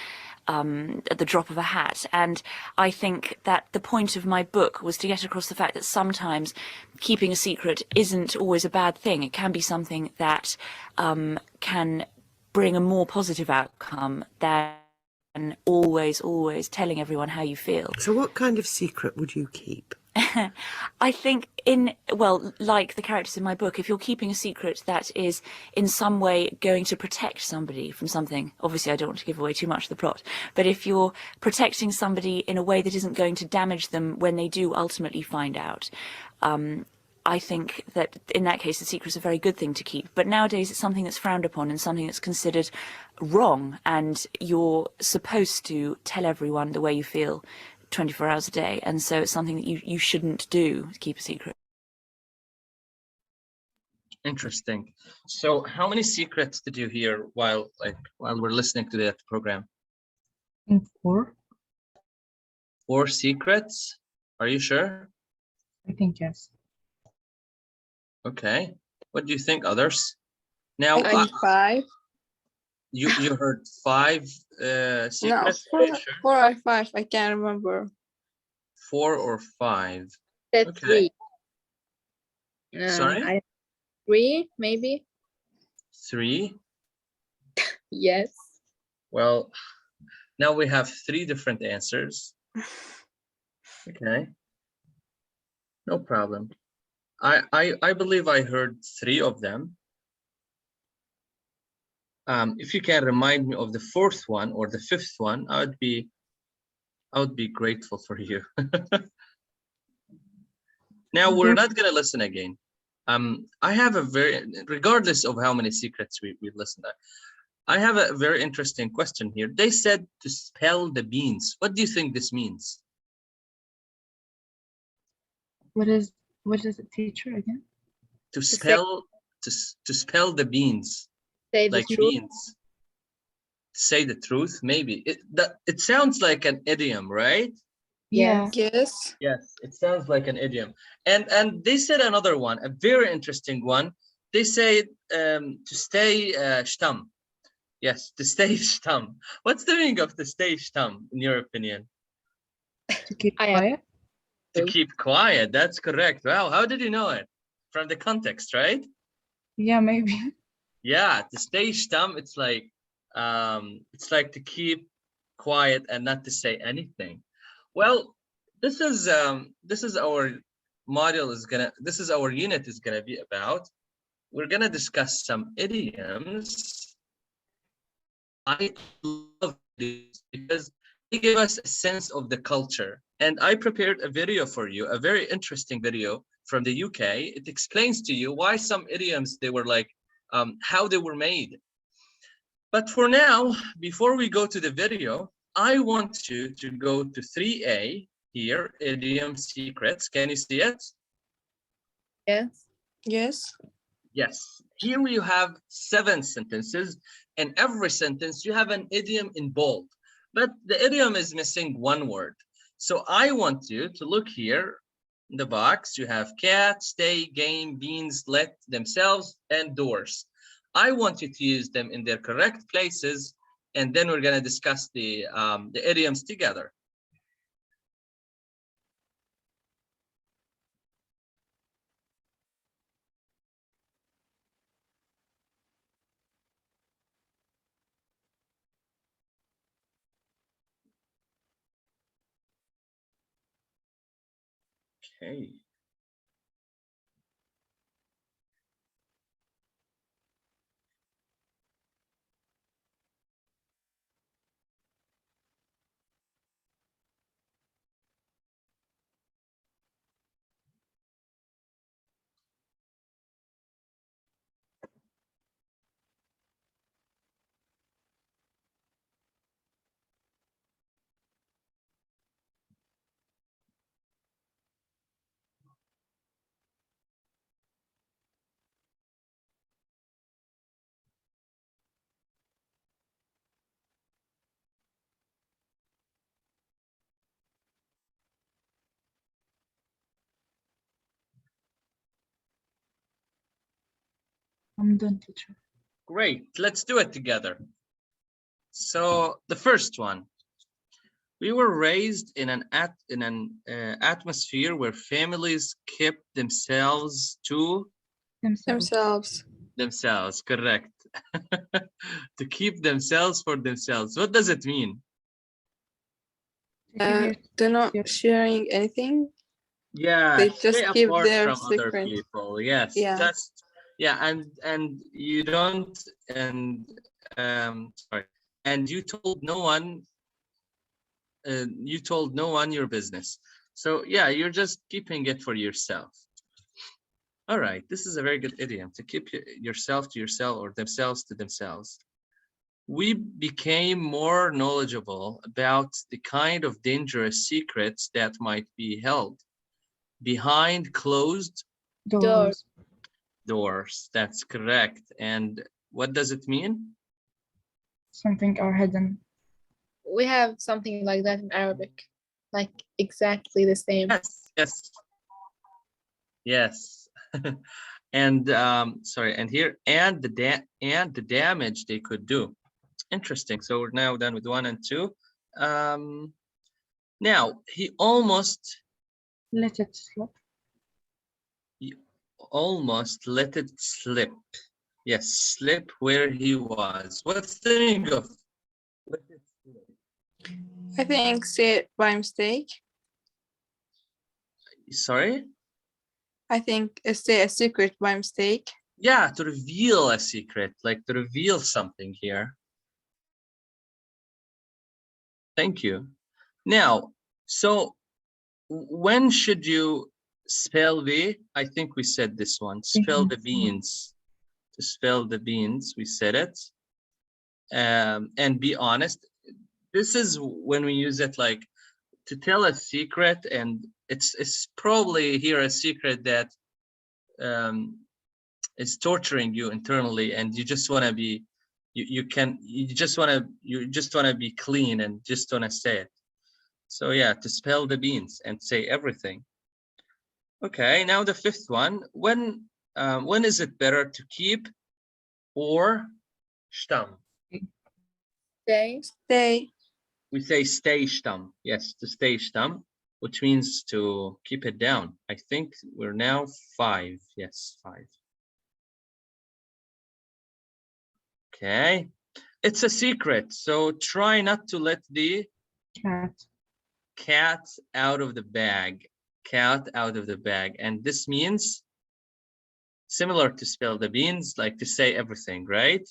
at the drop of a hat. And I think that the point of my book was to get across the fact that sometimes keeping a secret isn't always a bad thing. It can be something that can bring a more positive outcome than always telling everyone how you feel. So what kind of secret would you keep? I think like the characters in my book, if you're keeping a secret that is in some way going to protect somebody from something, obviously I don't want to give away too much of the plot, but if you're protecting somebody in a way that isn't going to damage them when they do ultimately find out, I think that in that case the secret's a very good thing to keep. But nowadays it's something that's frowned upon and something that's considered wrong, and you're supposed to tell everyone the way you feel 24 hours a day, and so it's something that you shouldn't do, keep a secret. Interesting. So how many secrets did you hear while we're listening to that program? 4. 4 secrets? Are you sure? I think yes. Okay. What do you think, others? Now, I think 5. You heard 5 secrets? No, 4 or 5. I can't remember. 4 or 5? That's Okay. 3. Sorry? 3, maybe. 3? Yes. Well, now we have 3 different answers. Okay. No problem. I believe I heard 3 of them. If you can remind me of the 4th one or the 5th one, I would be grateful for you. Now we're not gonna listen again. I have regardless of how many secrets we listened at, I have a very interesting question here. They said to spell the beans. What do you think this means? What is the teacher again? To spell the beans. Say the like truth. beans. Say the truth, maybe. It sounds like an idiom, right? Yeah. Yes. Yes, it sounds like an idiom. And they said another one, a very interesting one. They say to stay shtam. Yes, to stay shtam. What's the meaning of to stay shtam, in your opinion? To keep quiet? To keep quiet, that's correct. Wow, how did you know it? From the context, right? Yeah, maybe. Yeah, to stay shtam, it's like to keep quiet and not to say anything. Well, this is our module this is our unit is gonna be about. We're gonna discuss some idioms. I love these because they give us a sense of the culture. And I prepared a video for you, a very interesting video from the UK. It explains to you why some idioms they were like how they were made. But for now, before we go to the video, I want you to go to 3A here, idiom secrets. Can you see it? Yes. Yes. Yes. Here you have 7 sentences. In every sentence, you have an idiom in bold, but the idiom is missing 1 word. So I want you to look here in the box. You have cat, stay, game, beans, let, themselves, and doors. I want you to use them in their correct places, and then we're going to discuss the idioms together. Okay. I'm done, teacher. Great. Let's do it together. So the first one. We were raised in an atmosphere where families kept themselves to themselves. Correct. To keep themselves for themselves. What does it mean? They're not sharing anything. Yeah, They just stay keep apart their from other secret. people. Yes, Yeah. just and you don't sorry, and you told no one. You told no one your business. So yeah, you're just keeping it for yourself. All right, this is a very good idiom, to keep yourself to yourself or themselves to themselves. We became more knowledgeable about the kind of dangerous secrets that might be held behind closed Doors. Doors. That's correct. And what does it mean? Something are hidden. We have something like that in Arabic, like exactly the same. Yes. Yes. And sorry, and here and the damage they could do. Interesting. So we're now done with 1 and 2. Now he almost let it slip. He almost let it slip. Yes, slip where he was. What's the meaning of let it slip? I think say it by mistake. Sorry? I think say a secret by mistake. Yeah, to reveal a secret, like to reveal something here. Thank you. Now, so when should you spell the, I think we said this one, spell the beans. To spell the beans, we said it. And be honest. This is when we use it like to tell a secret, and it's probably here a secret that is torturing you internally, and you just want to be you just want to be clean and just want to say it. So yeah, to spill the beans and say everything. Okay, now the fifth one. When is it better to keep or stam? Stay. We say stay stam. Yes, to stay stam, which means to keep it down. I think we're now 5. Yes, 5. Okay, it's a secret, so try not to let the cat out of the bag. Cat out of the bag. And this means similar to spill the beans, like to say everything, right?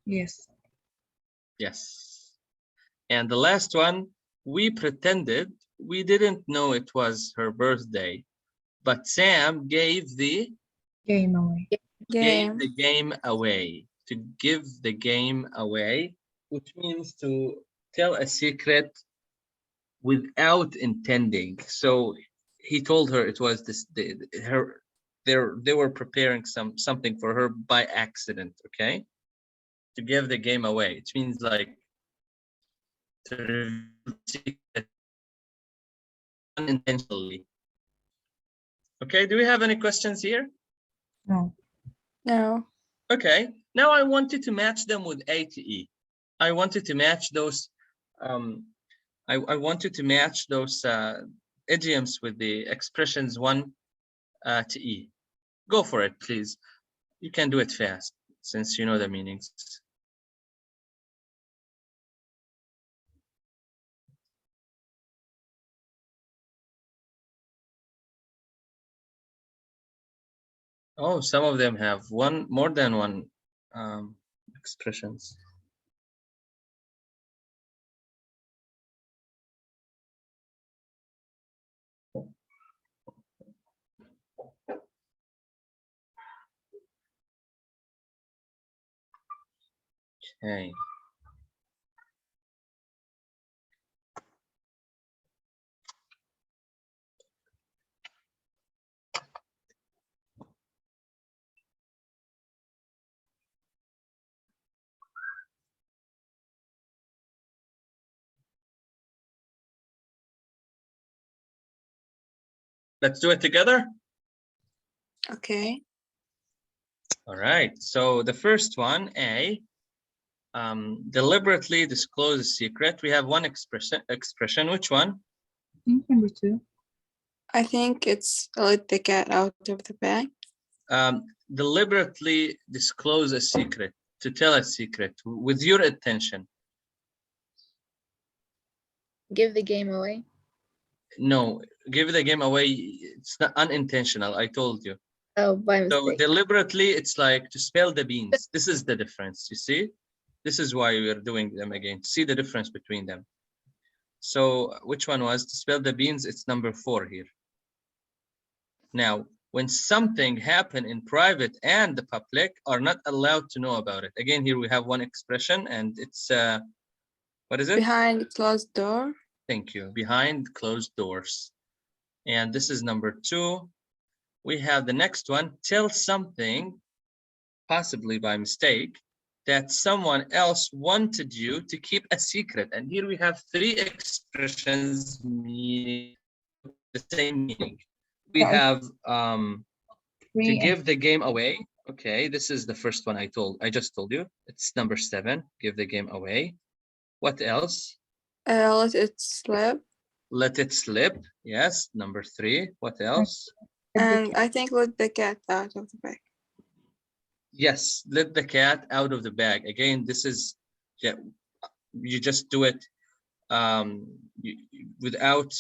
Yes. Yes. And the last one, we pretended we didn't know it was her birthday, but Sam gave the game away. Gave the game away. To give the game away, which means to tell a secret without intending. So he told her it was this they were preparing something for her by accident. Okay, to give the game away, it means like to reveal the secret unintentionally. Okay, do we have any questions here? No. Okay, now I want you to match them with A to E. I wanted to match those I wanted to match those idioms with the expressions 1 to E. Go for it, please. You can do it fast since you know the meanings. Oh, some of them have more than one expressions. Okay. Let's do it together. Okay. All right. So the first one, A, deliberately disclose a secret. We have one expression. Which one? I think number 2. I think it's let the cat out of the bag. Deliberately disclose a secret, to tell a secret with your attention. Give the game away. No, give the game away. It's not unintentional. I told you. Oh, by mistake. So deliberately, it's like to spill the beans. This is the difference. You see, this is why we're doing them again. See the difference between them. So which one was to spill the beans? It's number 4 here. Now, when something happened in private and the public are not allowed to know about it. Again, here we have one expression, and it's what is it? Behind closed door. Thank you. Behind closed doors. And this is number 2. We have the next one. Tell something, possibly by mistake, that someone else wanted you to keep a secret. And here we have 3 expressions meaning the same meaning. We have to give the game away. Okay, this is the first one I just told you. It's number 7. Give the game away. What else? Let it slip. Let it slip. Yes. Number 3. What else? And I think let the cat out of the bag. Yes, let the cat out of the bag. Again, this is, yeah, you just do it without,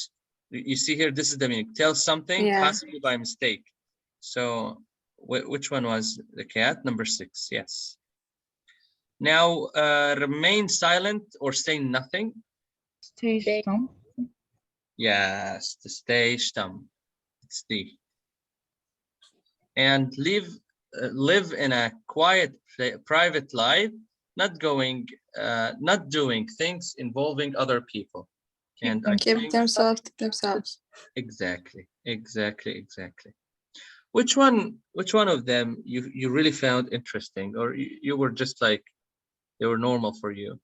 you see here, this is the meaning. Tell something, possibly by mistake. So which one was the cat? Number 6, yes. Now, remain silent or say nothing. Stay stum. Yes, to stay stum. It's D. And live in a quiet, private life, not doing things involving other people. And keep themselves to themselves. Exactly. Which one of them you really found interesting, or you were just like they were normal for you?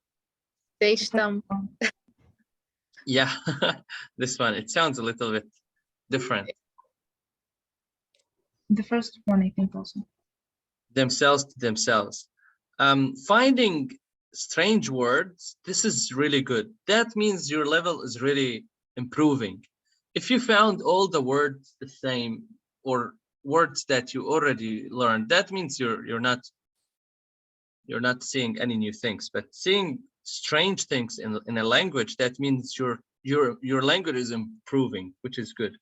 Stay stum. Yeah, this one, it sounds a little bit different. The first one, I think, also. Themselves to themselves. Finding strange words, this is really good. That means your level is really improving. If you found all the words the same, or words that you already learned, that means you're not seeing any new things. But seeing strange things in a language, that means your language is improving, which is good.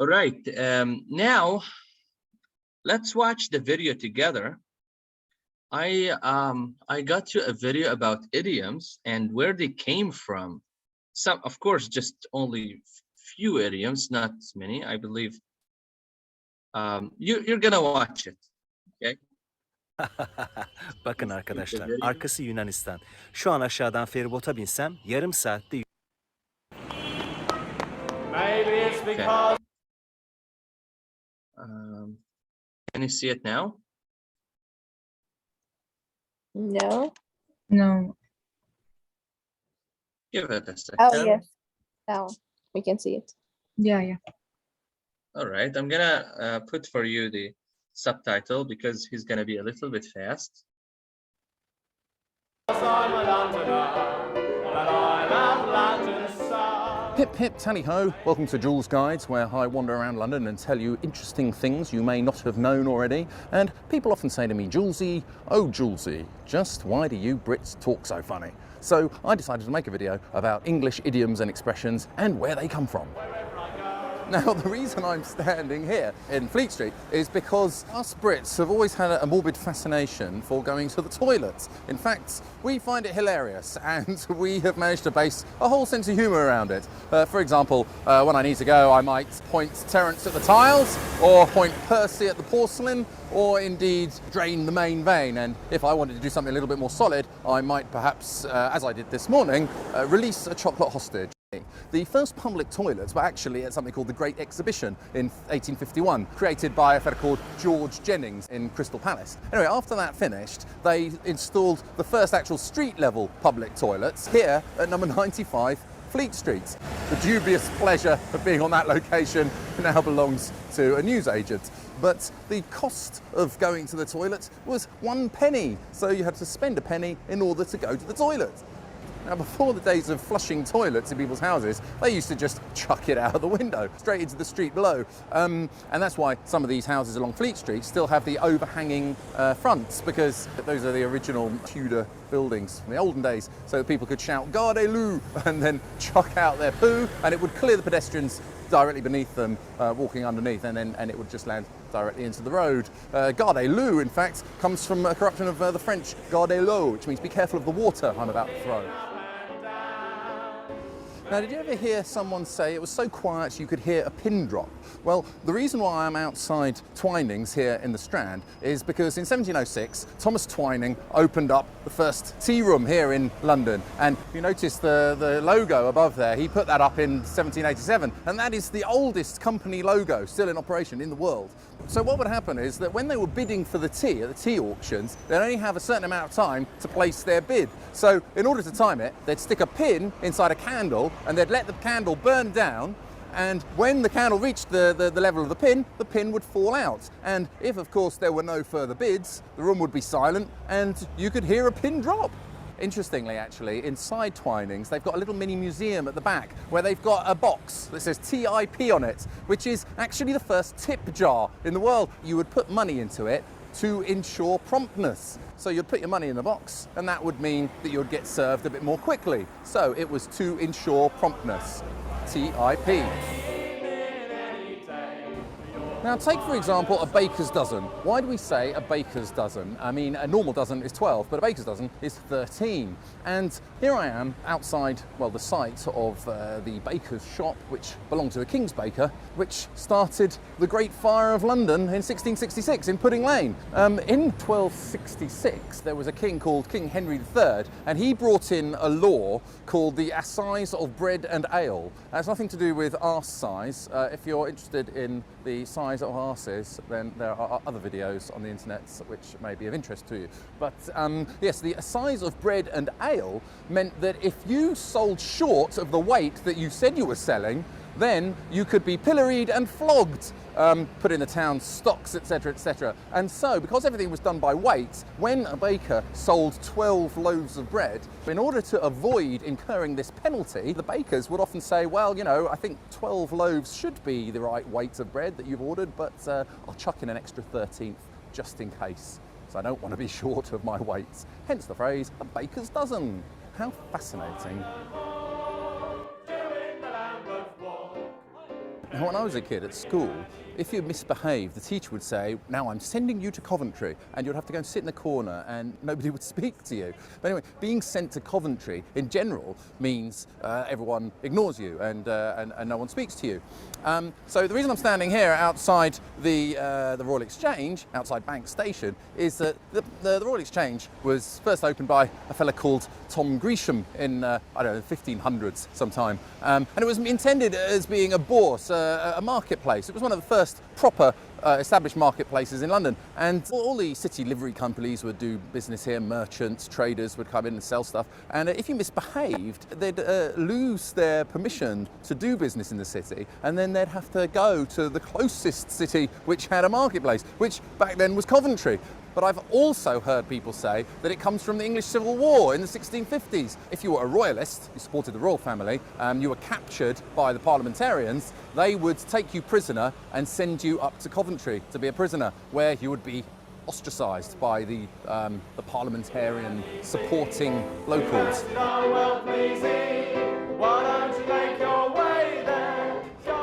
All right, now let's watch the video together. I got you a video about idioms and where they came from. Some, of course, just only few idioms, not many, I believe. You're gonna watch it, okay? Bakın arkadaşlar, arkası Yunanistan. Şu an aşağıdan feribota binsem yarım saatte. Maybe it's because. Can you see it now? No. No. Give it a second. Oh, yes. Now we can see it. Yeah. All right, I'm gonna put for you the subtitle because he's gonna be a little bit fast. Hip hip tally ho, welcome to Jules Guides, where I wander around London and tell you interesting things you may not have known already. And people often say to me, Julesy, oh Julesy, just why do you Brits talk so funny? So I decided to make a video about English idioms and expressions and where they come from. Now, the reason I'm standing here in Fleet Street is because us Brits have always had a morbid fascination for going to the toilets. In fact, we find it hilarious and we have managed to base a whole sense of humour around it. For example, when I need to go, I might point Terence at the tiles, or point Percy at the porcelain, or indeed drain the main vein. And if I wanted to do something a little bit more solid, I might perhaps, as I did this morning, release a chocolate hostage. The first public toilets were actually at something called the Great Exhibition in 1851, created by a fellow called George Jennings in Crystal Palace. Anyway, after that finished, they installed the first actual street-level public toilets here at number 95 Fleet Street. The dubious pleasure of being on that location now belongs to a newsagent. But the cost of going to the toilet was 1 penny, so you had to spend a penny in order to go to the toilet. Now, before the days of flushing toilets in people's houses, they used to just chuck it out of the window, straight into the street below. And that's why some of these houses along Fleet Street still have the overhanging fronts, because those are the original Tudor buildings from the olden days, so that people could shout "Gardez-lou" and then chuck out their poo, and it would clear the pedestrians directly beneath them, walking underneath, and it would just land directly into the road. Gardez-lou, in fact, comes from a corruption of the French "Gardez l'eau," which means be careful of the water I'm about to throw. Now, did you ever hear someone say it was so quiet you could hear a pin drop? Well, the reason why I'm outside Twinings here in the Strand is because in 1706, Thomas Twining opened up the first tea room here in London. And if you notice the logo above there, he put that up in 1787. And that is the oldest company logo still in operation in the world. So what would happen is that when they were bidding for the tea at the tea auctions, they'd only have a certain amount of time to place their bid. So in order to time it, they'd stick a pin inside a candle and they'd let the candle burn down, and when the candle reached the level of the pin would fall out. And if, of course, there were no further bids, the room would be silent and you could hear a pin drop. Interestingly, actually, inside Twinings, they've got a little mini museum at the back where they've got a box that says TIP on it, which is actually the first tip jar in the world. You would put money into it to ensure promptness. So you'd put your money in the box, and that would mean that you'd get served a bit more quickly. So it was to ensure promptness. TIP. Now, take, for example, a baker's dozen. Why do we say a baker's dozen? I mean, a normal dozen is 12, but a baker's dozen is 13. And here I am outside, well, the site of the baker's shop, which belonged to the King's Baker, which started the Great Fire of London in 1666 in Pudding Lane. In 1266, there was a king called King Henry III, and he brought in a law called the Assize of Bread and Ale. It has nothing to do with arse size. If you're interested in the size of arses, then there are other videos on the internet which may be of interest to you. But yes, the Assize of Bread and Ale meant that if you sold short of the weight that you said you were selling, then you could be pilloried and flogged, put in the town's stocks, etc., etc. And so, because everything was done by weight, when a baker sold 12 loaves of bread, in order to avoid incurring this penalty, the bakers would often say, well, you know, I think 12 loaves should be the right weight of bread that you've ordered, but I'll chuck in an extra 13th just in case, so I don't want to be short of my weights. Hence the phrase, a baker's dozen. How fascinating. Now, when I was a kid at school, if you misbehaved, the teacher would say, now I'm sending you to Coventry, and you'd have to go and sit in the corner and nobody would speak to you. But anyway, being sent to Coventry in general means everyone ignores you and no one speaks to you. So the reason I'm standing here outside the Royal Exchange, outside Bank Station, is that the Royal Exchange was first opened by a fella called Tom Gresham in, I don't know, the 1500s sometime. And it was intended as being a bourse, a marketplace. It was one of the first proper established marketplaces in London, and all the city livery companies would do business here. Merchants, traders would come in and sell stuff, and if you misbehaved, they'd lose their permission to do business in the city, and then they'd have to go to the closest city which had a marketplace, which back then was Coventry. But I've also heard people say that it comes from the English Civil War in the 1650s. If you were a royalist, you supported the royal family, you were captured by the parliamentarians, they would take you prisoner and send you up to Coventry to be a prisoner, where you would be ostracised by the parliamentarian supporting locals.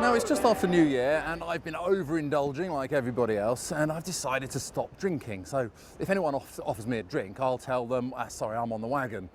Now, it's just after New Year and I've been overindulging like everybody else, and I've decided to stop drinking. So if anyone offers me a drink, I'll tell them, sorry, I'm on the wagon,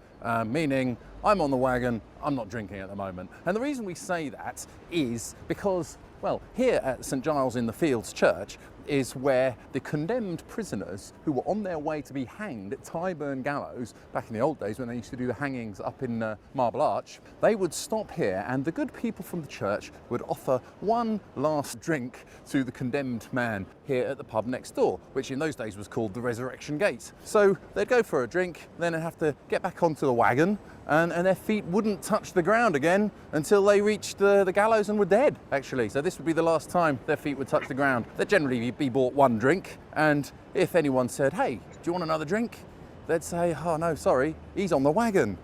meaning I'm on the wagon, I'm not drinking at the moment. And the reason we say that is because, well, here at St Giles in the Fields Church, is where the condemned prisoners who were on their way to be hanged at Tyburn Gallows, back in the old days when they used to do the hangings up in Marble Arch, they would stop here and the good people from the church would offer one last drink to the condemned man here at the pub next door, which in those days was called the Resurrection Gate. So they'd go for a drink, then they'd have to get back onto the wagon, and their feet wouldn't touch the ground again until they reached the gallows and were dead, actually. So this would be the last time their feet would touch the ground. They'd generally be bought one drink, and if anyone said, hey, do you want another drink? They'd say, oh no, sorry, he's on the wagon.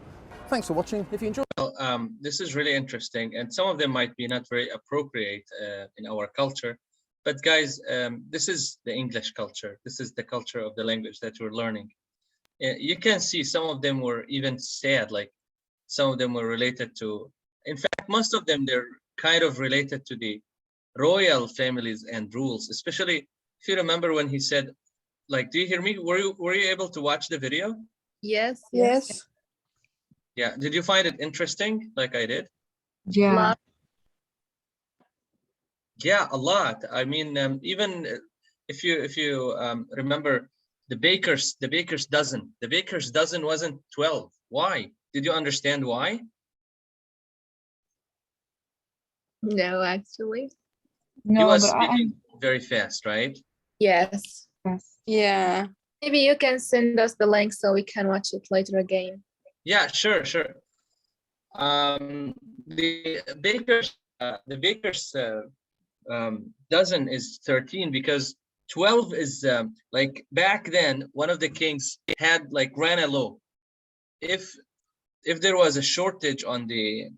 Thanks for watching. If you enjoyed this is really interesting, and some of them might be not very appropriate in our culture. But guys, this is the English culture. This is the culture of the language that we're learning. You can see some of them were even sad, like some of them were related to, in fact, most of them, they're kind of related to the royal families and rules, especially if you remember when he said, like, do you hear me? Were you able to watch the video? Yes. Yes. Yeah. Did you find it interesting like I did? Yeah. Yeah, a lot. I mean, even if you remember the baker's dozen. The baker's dozen wasn't 12. Why? Did you understand why? No, actually. He was speaking very fast, right? Yes. Yeah. Maybe you can send us the link so we can watch it later again. Yeah, sure. The baker's dozen is 13 because 12 is like back then one of the kings had like ran a law. If there was a shortage on the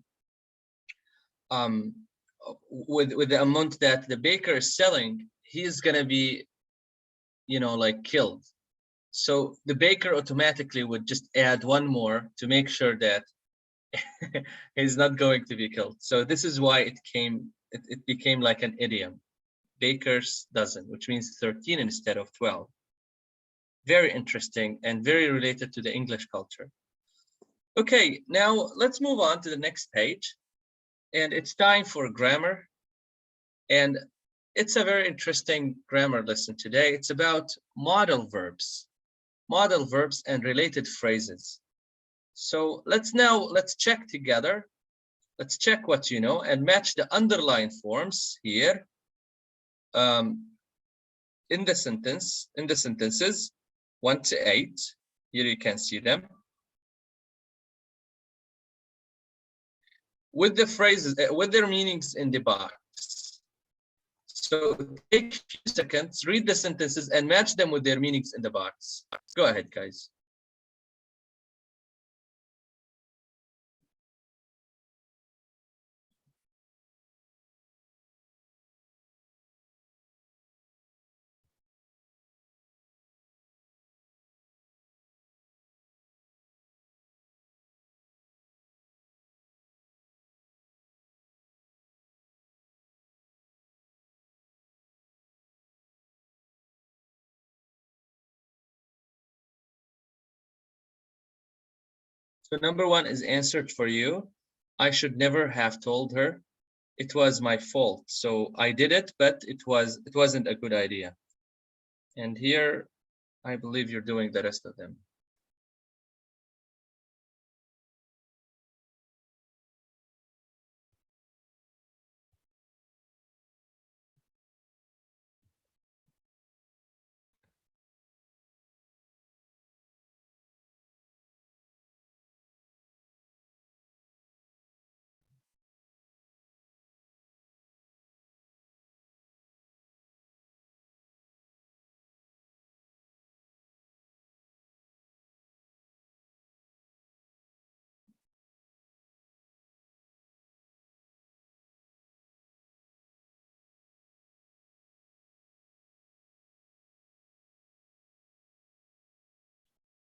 with the amount that the baker is selling, he's gonna be, you know, like killed. So the baker automatically would just add one more to make sure that he's not going to be killed. So this is why it became like an idiom, baker's dozen, which means 13 instead of 12. Very interesting and very related to the English culture. Okay, now let's move on to the next page. And it's time for grammar. And it's a very interesting grammar lesson today. It's about modal verbs and related phrases. So let's check together. Let's check what you know and match the underlined forms here in the sentences 1 to 8. Here you can see them. With the phrases, with their meanings in the box. So take a few seconds, read the sentences and match them with their meanings in the box. Go ahead, guys. So number 1 is answered for you. I should never have told her. It was my fault. So I did it, but it wasn't a good idea. And here, I believe you're doing the rest of them.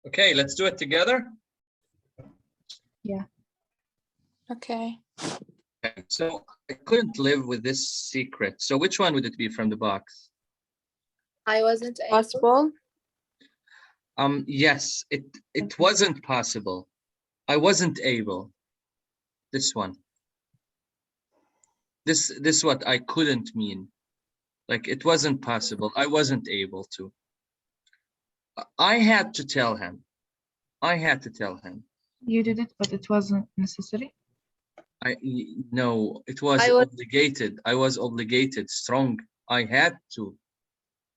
Okay, let's do it together. Yeah. Okay. So I couldn't live with this secret. So which one would it be from the box? I wasn't able. Possible. Yes, it wasn't possible. I wasn't able. This one. This what I couldn't mean. Like it wasn't possible. I wasn't able to. I had to tell him. I had to tell him. You did it, but it wasn't necessary. No, it was obligated. I was obligated. Strong. I had to.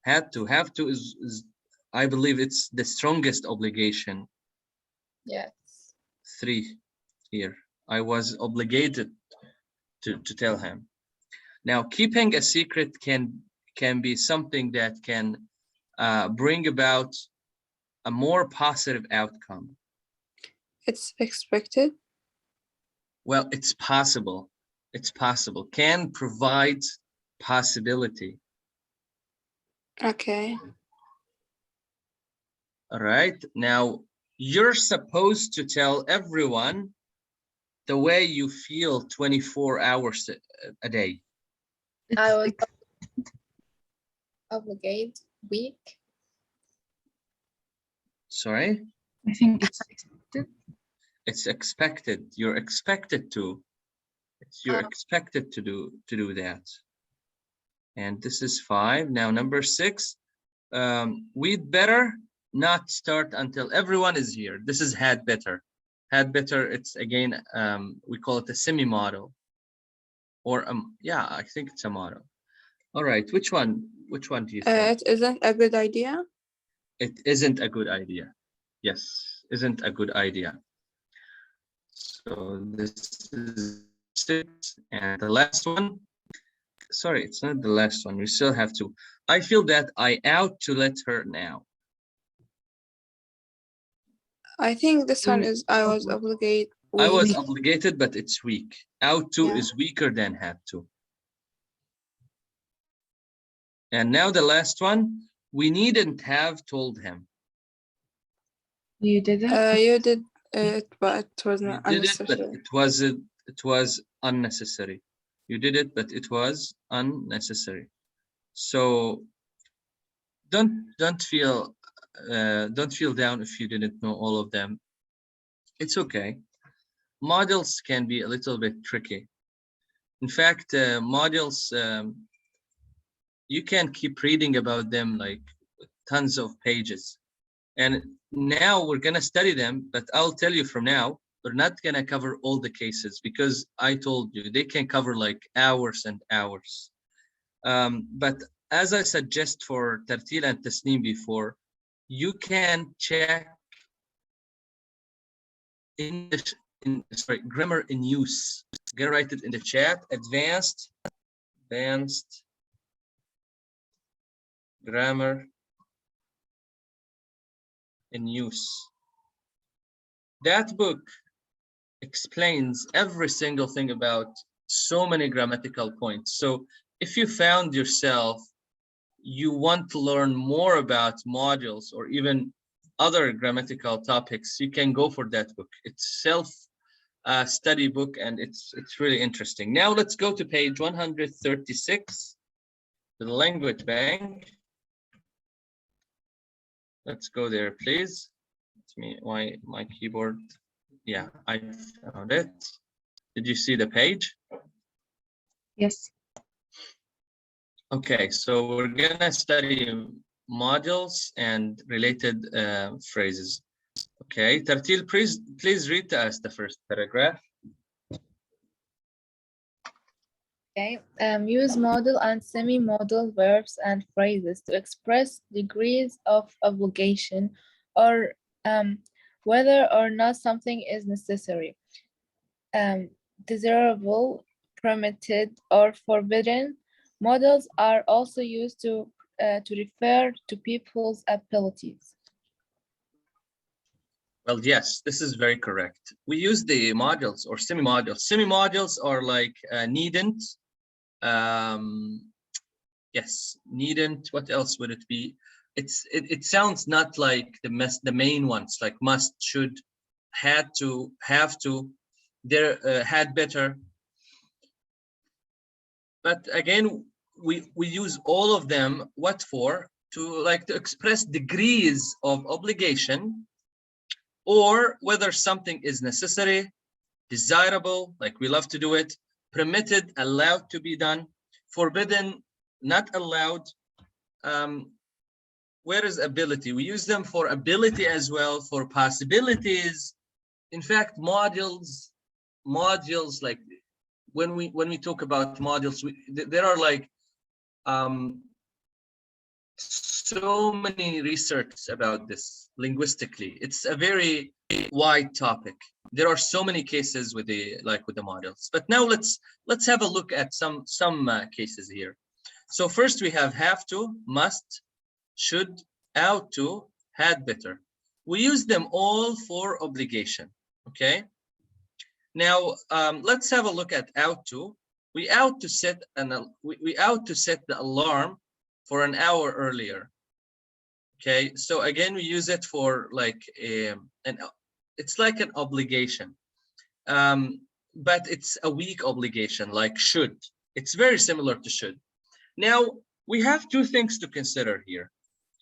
Have to is I believe it's the strongest obligation. Yes. 3 here. I was obligated to tell him. Now, keeping a secret can be something that can bring about a more positive outcome. It's expected. Well, it's possible. It's possible. Can provide possibility. Okay. All right. Now, you're supposed to tell everyone the way you feel 24 hours a day. I was obligated week. Sorry? I think it's expected. It's expected. You're expected to. You're expected to do that. And this is 5. Now, number 6. We'd better not start until everyone is here. This is had better. Had better. It's again, we call it a semi-model, or yeah, I think it's a model. All right, which one? Which one do you think? It isn't a good idea. It isn't a good idea. Yes, isn't a good idea. So this is 6, and the last one. Sorry, it's not the last one. We still have to. I feel that I ought to let her now. I think this one is I was obligated. I was obligated, but it's weak. Ought to is weaker than had to. And now the last one, we needn't have told him. You didn't? You did it, but it was not unnecessary. It was unnecessary. You did it, but it was unnecessary. So don't feel down if you didn't know all of them. It's okay. Models can be a little bit tricky. In fact, models, you can keep reading about them like tons of pages. And now we're going to study them, but I'll tell you from now, we're not going to cover all the cases because I told you they can cover like hours and hours. But as I suggest for Tartil and Tasneem before, you can check English grammar in use. You can write it in the chat. Advanced grammar in use. That book explains every single thing about so many grammatical points. So if you found yourself, you want to learn more about modules or even other grammatical topics, you can go for that book. It's self-study book and it's really interesting. Now let's go to page 136, the language bank. Let's go there, please. It's me, my keyboard. Yeah, I found it. Did you see the page? Yes. Okay, so we're gonna study modules and related phrases. Okay, Tartil, please read to us the first paragraph. Okay, use modal and semi-modal verbs and phrases to express degrees of obligation or whether or not something is necessary, desirable, permitted, or forbidden. Modals are also used to refer to people's abilities. Well, yes, this is very correct. We use the modules or semi-modules. Semi-modules are like needn't. Yes, needn't. What else would it be? It sounds not like the main ones, like must, should, had to, have to, there, had better. But again, we use all of them. What for? To express degrees of obligation, or whether something is necessary, desirable, like we love to do it, permitted, allowed to be done, forbidden, not allowed. Where is ability? We use them for ability as well, for possibilities. In fact, modules like when we talk about modules, there are like so many research about this linguistically. It's a very wide topic. There are so many cases with the models. But now let's have a look at some cases here. So first we have have to, must, should, ought to, had better. We use them all for obligation. Okay. Now let's have a look at ought to. We ought to set the alarm for an hour earlier. Okay, so again we use it for like it's like an obligation, but it's a weak obligation, like should. It's very similar to should. Now we have two things to consider here.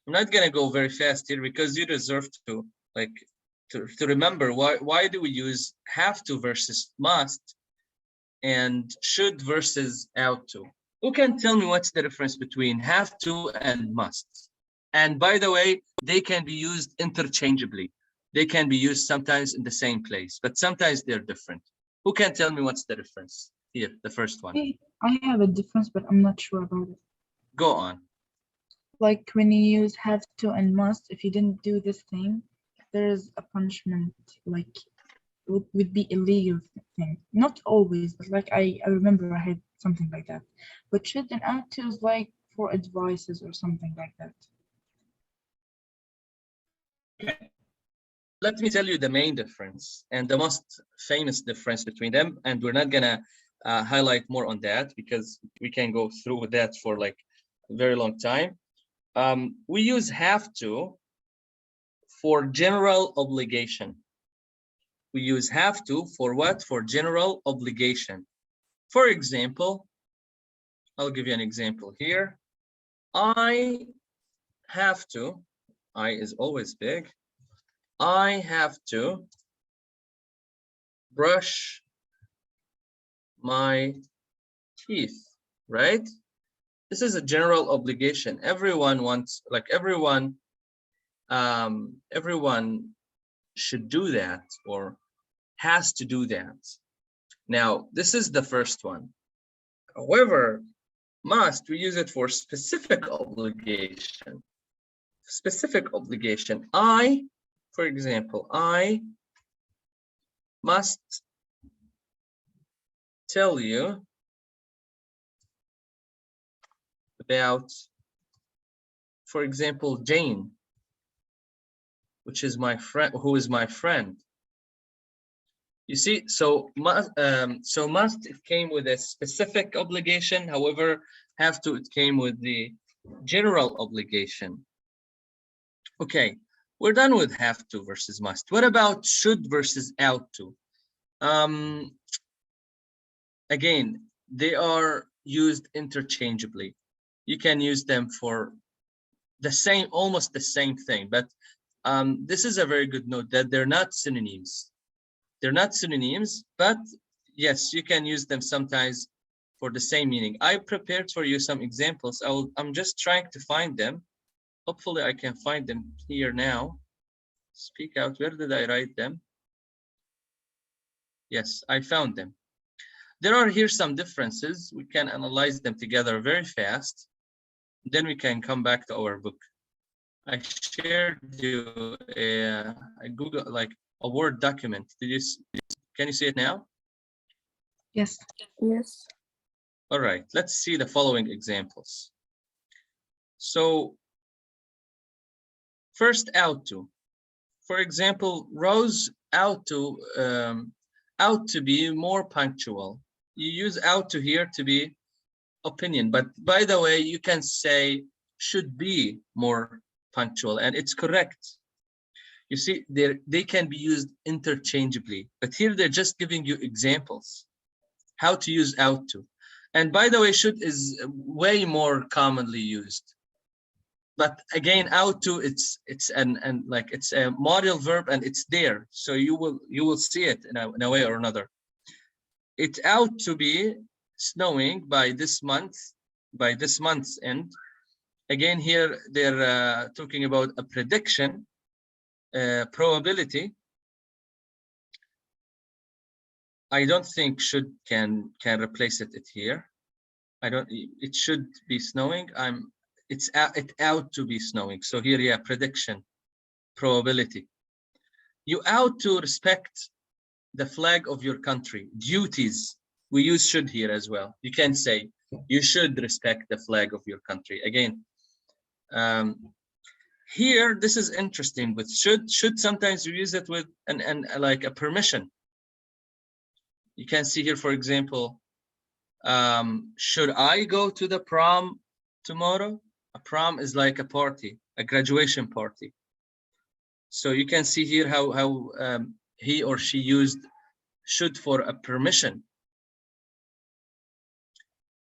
I'm not gonna go very fast here because you deserve to remember why do we use have to versus must and should versus ought to. Who can tell me what's the difference between have to and must? And by the way, they can be used interchangeably. They can be used sometimes in the same place, but sometimes they're different. Who can tell me what's the difference? Here, the first one. I have a difference, but I'm not sure about it. Go on. Like when you use have to and must, if you didn't do this thing, there is a punishment, like would be illegal thing. Not always, but like I remember I had something like that. But should and ought to is like for advices or something like that. Okay. Let me tell you the main difference and the most famous difference between them, and we're not gonna highlight more on that because we can go through that for like a very long time. We use have to for general obligation. We use have to for what? For general obligation. For example, I'll give you an example here. I have to, I is always big. I have to brush my teeth, right? This is a general obligation. Everyone wants, like everyone should do that or has to do that. Now, this is the first one. However, must, we use it for specific obligation. Specific obligation. I, for example, I must tell you about, for example, Jane, which is my friend, who is my friend. You see, so must it came with a specific obligation. However, have to, it came with the general obligation. Okay, we're done with have to versus must. What about should versus ought to? Again, they are used interchangeably. You can use them for the same, almost the same thing, but this is a very good note that they're not synonyms. They're not synonyms, but yes, you can use them sometimes for the same meaning. I prepared for you some examples. I'm just trying to find them. Hopefully I can find them here now. Speak out. Where did I write them? Yes, I found them. There are here some differences. We can analyze them together very fast. Then we can come back to our book. I shared you a Google, like a Word document. Can you see it now? Yes. Yes. All right, let's see the following examples. So first, ought to. For example, Rose ought to be more punctual. You use ought to here to be opinion, but by the way, you can say should be more punctual, and it's correct. You see, they can be used interchangeably, but here they're just giving you examples how to use ought to. And by the way, should is way more commonly used. But again, ought to, it's a modal verb and it's there, so you will see it in a way or another. It ought to be snowing by this month, by this month's end. Again, here they're talking about a prediction, probability. I don't think should can replace it here. I don't. It should be snowing. It's out to be snowing. So here, yeah, prediction, probability. You ought to respect the flag of your country. Duties. We use should here as well. You can say you should respect the flag of your country. Again, here this is interesting. With should sometimes we use it with and like a permission. You can see here, for example, should I go to the prom tomorrow? A prom is like a party, a graduation party. So you can see here how he or she used should for a permission.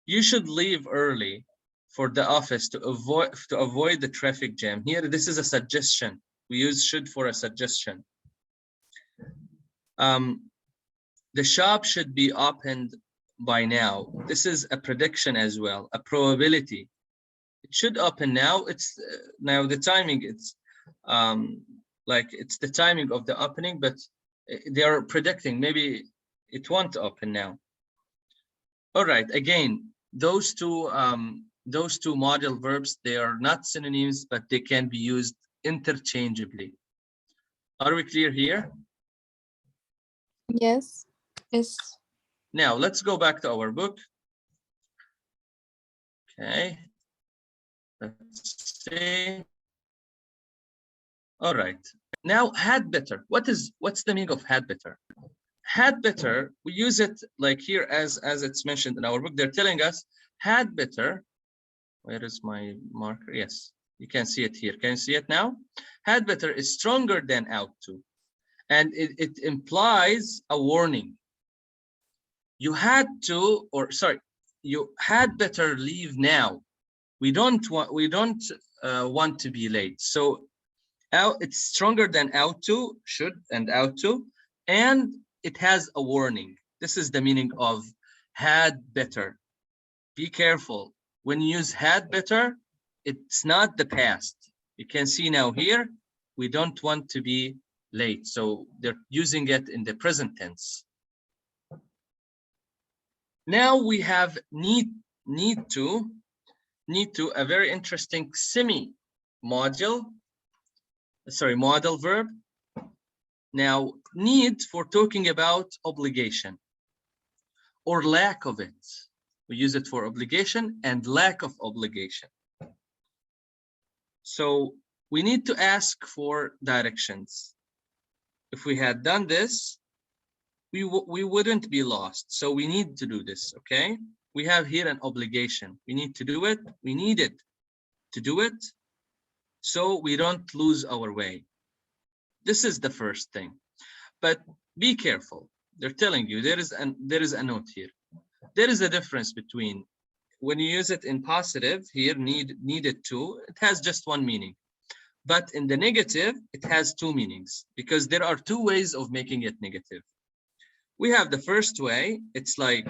You should leave early for the office to avoid the traffic jam. Here, this is a suggestion. We use should for a suggestion. The shop should be opened by now. This is a prediction as well, a probability. It should open now. It's now the timing. It's like it's the timing of the opening, but they are predicting maybe it won't open now. All right. Again, those two modal verbs, they are not synonyms, but they can be used interchangeably. Are we clear here? Yes. Yes. Now let's go back to our book. Okay. Let's see. All right. Now, had better. What's the meaning of had better? Had better, we use it like here as it's mentioned in our book. They're telling us had better. Where is my marker? Yes, you can see it here. Can you see it now? Had better is stronger than ought to. And it implies a warning. You had to, or sorry, you had better leave now. We don't want to be late. So it's stronger than ought to, should and ought to, and it has a warning. This is the meaning of had better. Be careful. When you use had better, it's not the past. You can see now here, we don't want to be late. So they're using it in the present tense. Now we have need to, a very interesting modal verb. Now, need for talking about obligation or lack of it. We use it for obligation and lack of obligation. So we need to ask for directions. If we had done this, we wouldn't be lost. So we need to do this, okay? We have here an obligation. We need to do it. We needed to do it so we don't lose our way. This is the first thing. But be careful. They're telling you there is a note here. There is a difference between when you use it in positive here, needed to, it has just one meaning. But in the negative, it has two meanings because there are two ways of making it negative. We have the first way, it's like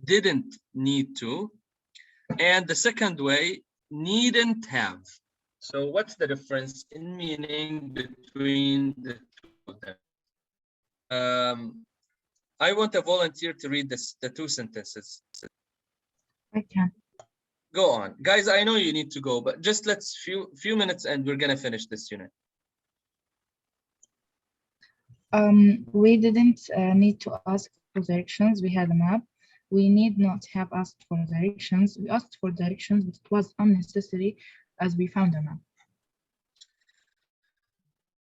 didn't need to, and the second way, needn't have. So what's the difference in meaning between the two of them? I want a volunteer to read the two sentences. I can. Go on. Guys, I know you need to go, but just let's few minutes and we're gonna finish this unit. We didn't need to ask for directions. We had a map. We need not have asked for directions. We asked for directions, but it was unnecessary as we found a map.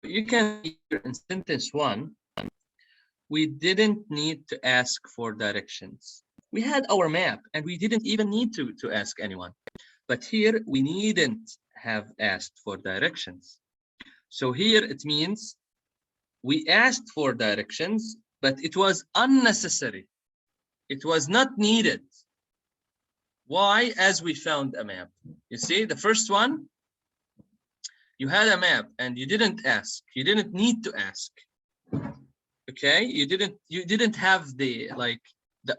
You can hear in sentence one, we didn't need to ask for directions. We had our map and we didn't even need to ask anyone. But here we needn't have asked for directions. So here it means we asked for directions, but it was unnecessary. It was not needed. Why? As we found a map. You see, the first one, you had a map and you didn't ask. You didn't need to ask. Okay, you didn't have the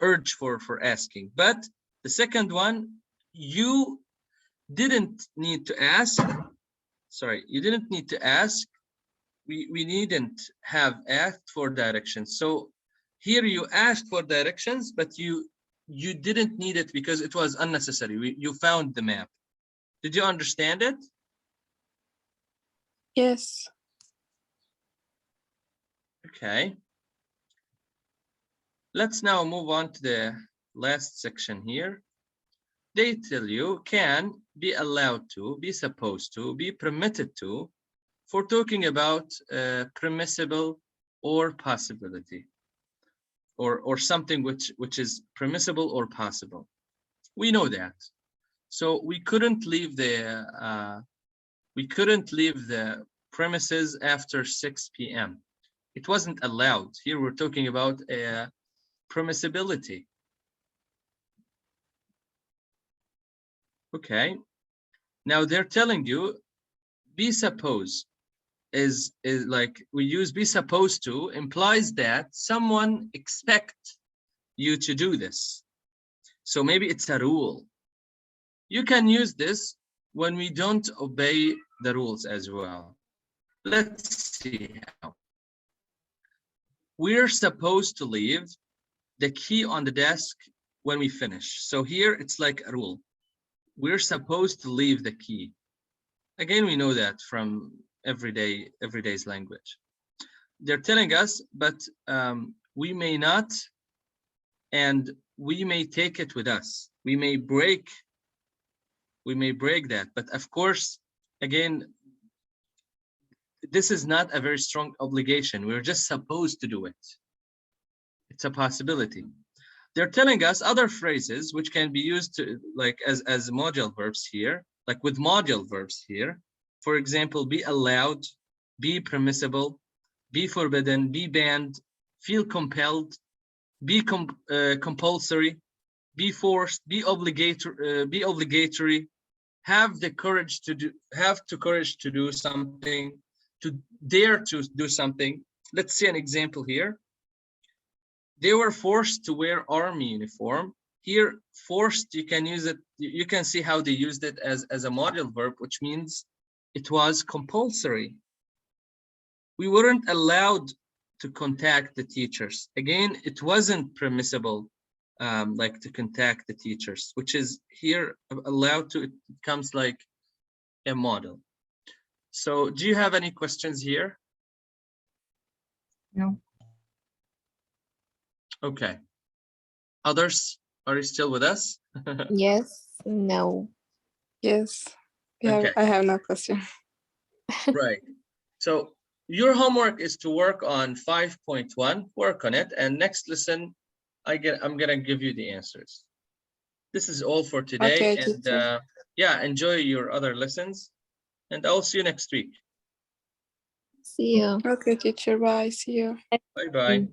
urge for asking. But the second one, you didn't need to ask. Sorry, you didn't need to ask. We needn't have asked for directions. So here you asked for directions, but you didn't need it because it was unnecessary. You found the map. Did you understand it? Yes. Okay. Let's now move on to the last section here. They tell you can, be allowed to, be supposed to, be permitted to, for talking about permissible or possibility, or something which is permissible or possible. We know that. So we couldn't leave the premises after 6 p.m. It wasn't allowed. Here we're talking about permissibility. Okay. Now they're telling you be supposed is like, we use be supposed to implies that someone expect you to do this. So maybe it's a rule. You can use this when we don't obey the rules as well. Let's see how. We're supposed to leave the key on the desk when we finish. So here it's like a rule. We're supposed to leave the key. Again, we know that from everyday's language. They're telling us, but we may not, and we may take it with us. We may break that. But of course, again, this is not a very strong obligation. We're just supposed to do it. It's a possibility. They're telling us other phrases which can be used to, like as modal verbs here, like with modal verbs here. For example, be allowed, be permissible, be forbidden, be banned, feel compelled, be compulsory, be forced, be obligatory, have the courage to do, courage to do something, to dare to do something. Let's see an example here. They were forced to wear army uniform. Here, forced, you can use it, you can see how they used it as a modal verb, which means it was compulsory. We weren't allowed to contact the teachers. Again, it wasn't permissible, like to contact the teachers, which is here allowed to, it comes like a model. So do you have any questions here? No. Okay. Others, are you still with us? Yes, no. Yes. Okay. I have no question. Right. So your homework is to work on 5.1, work on it, and next lesson, I'm gonna give you the answers. This is all for today, Okay, and teacher. yeah, enjoy your other lessons, and I'll see you next week. See you. Okay, teacher. Bye. See you. Bye bye.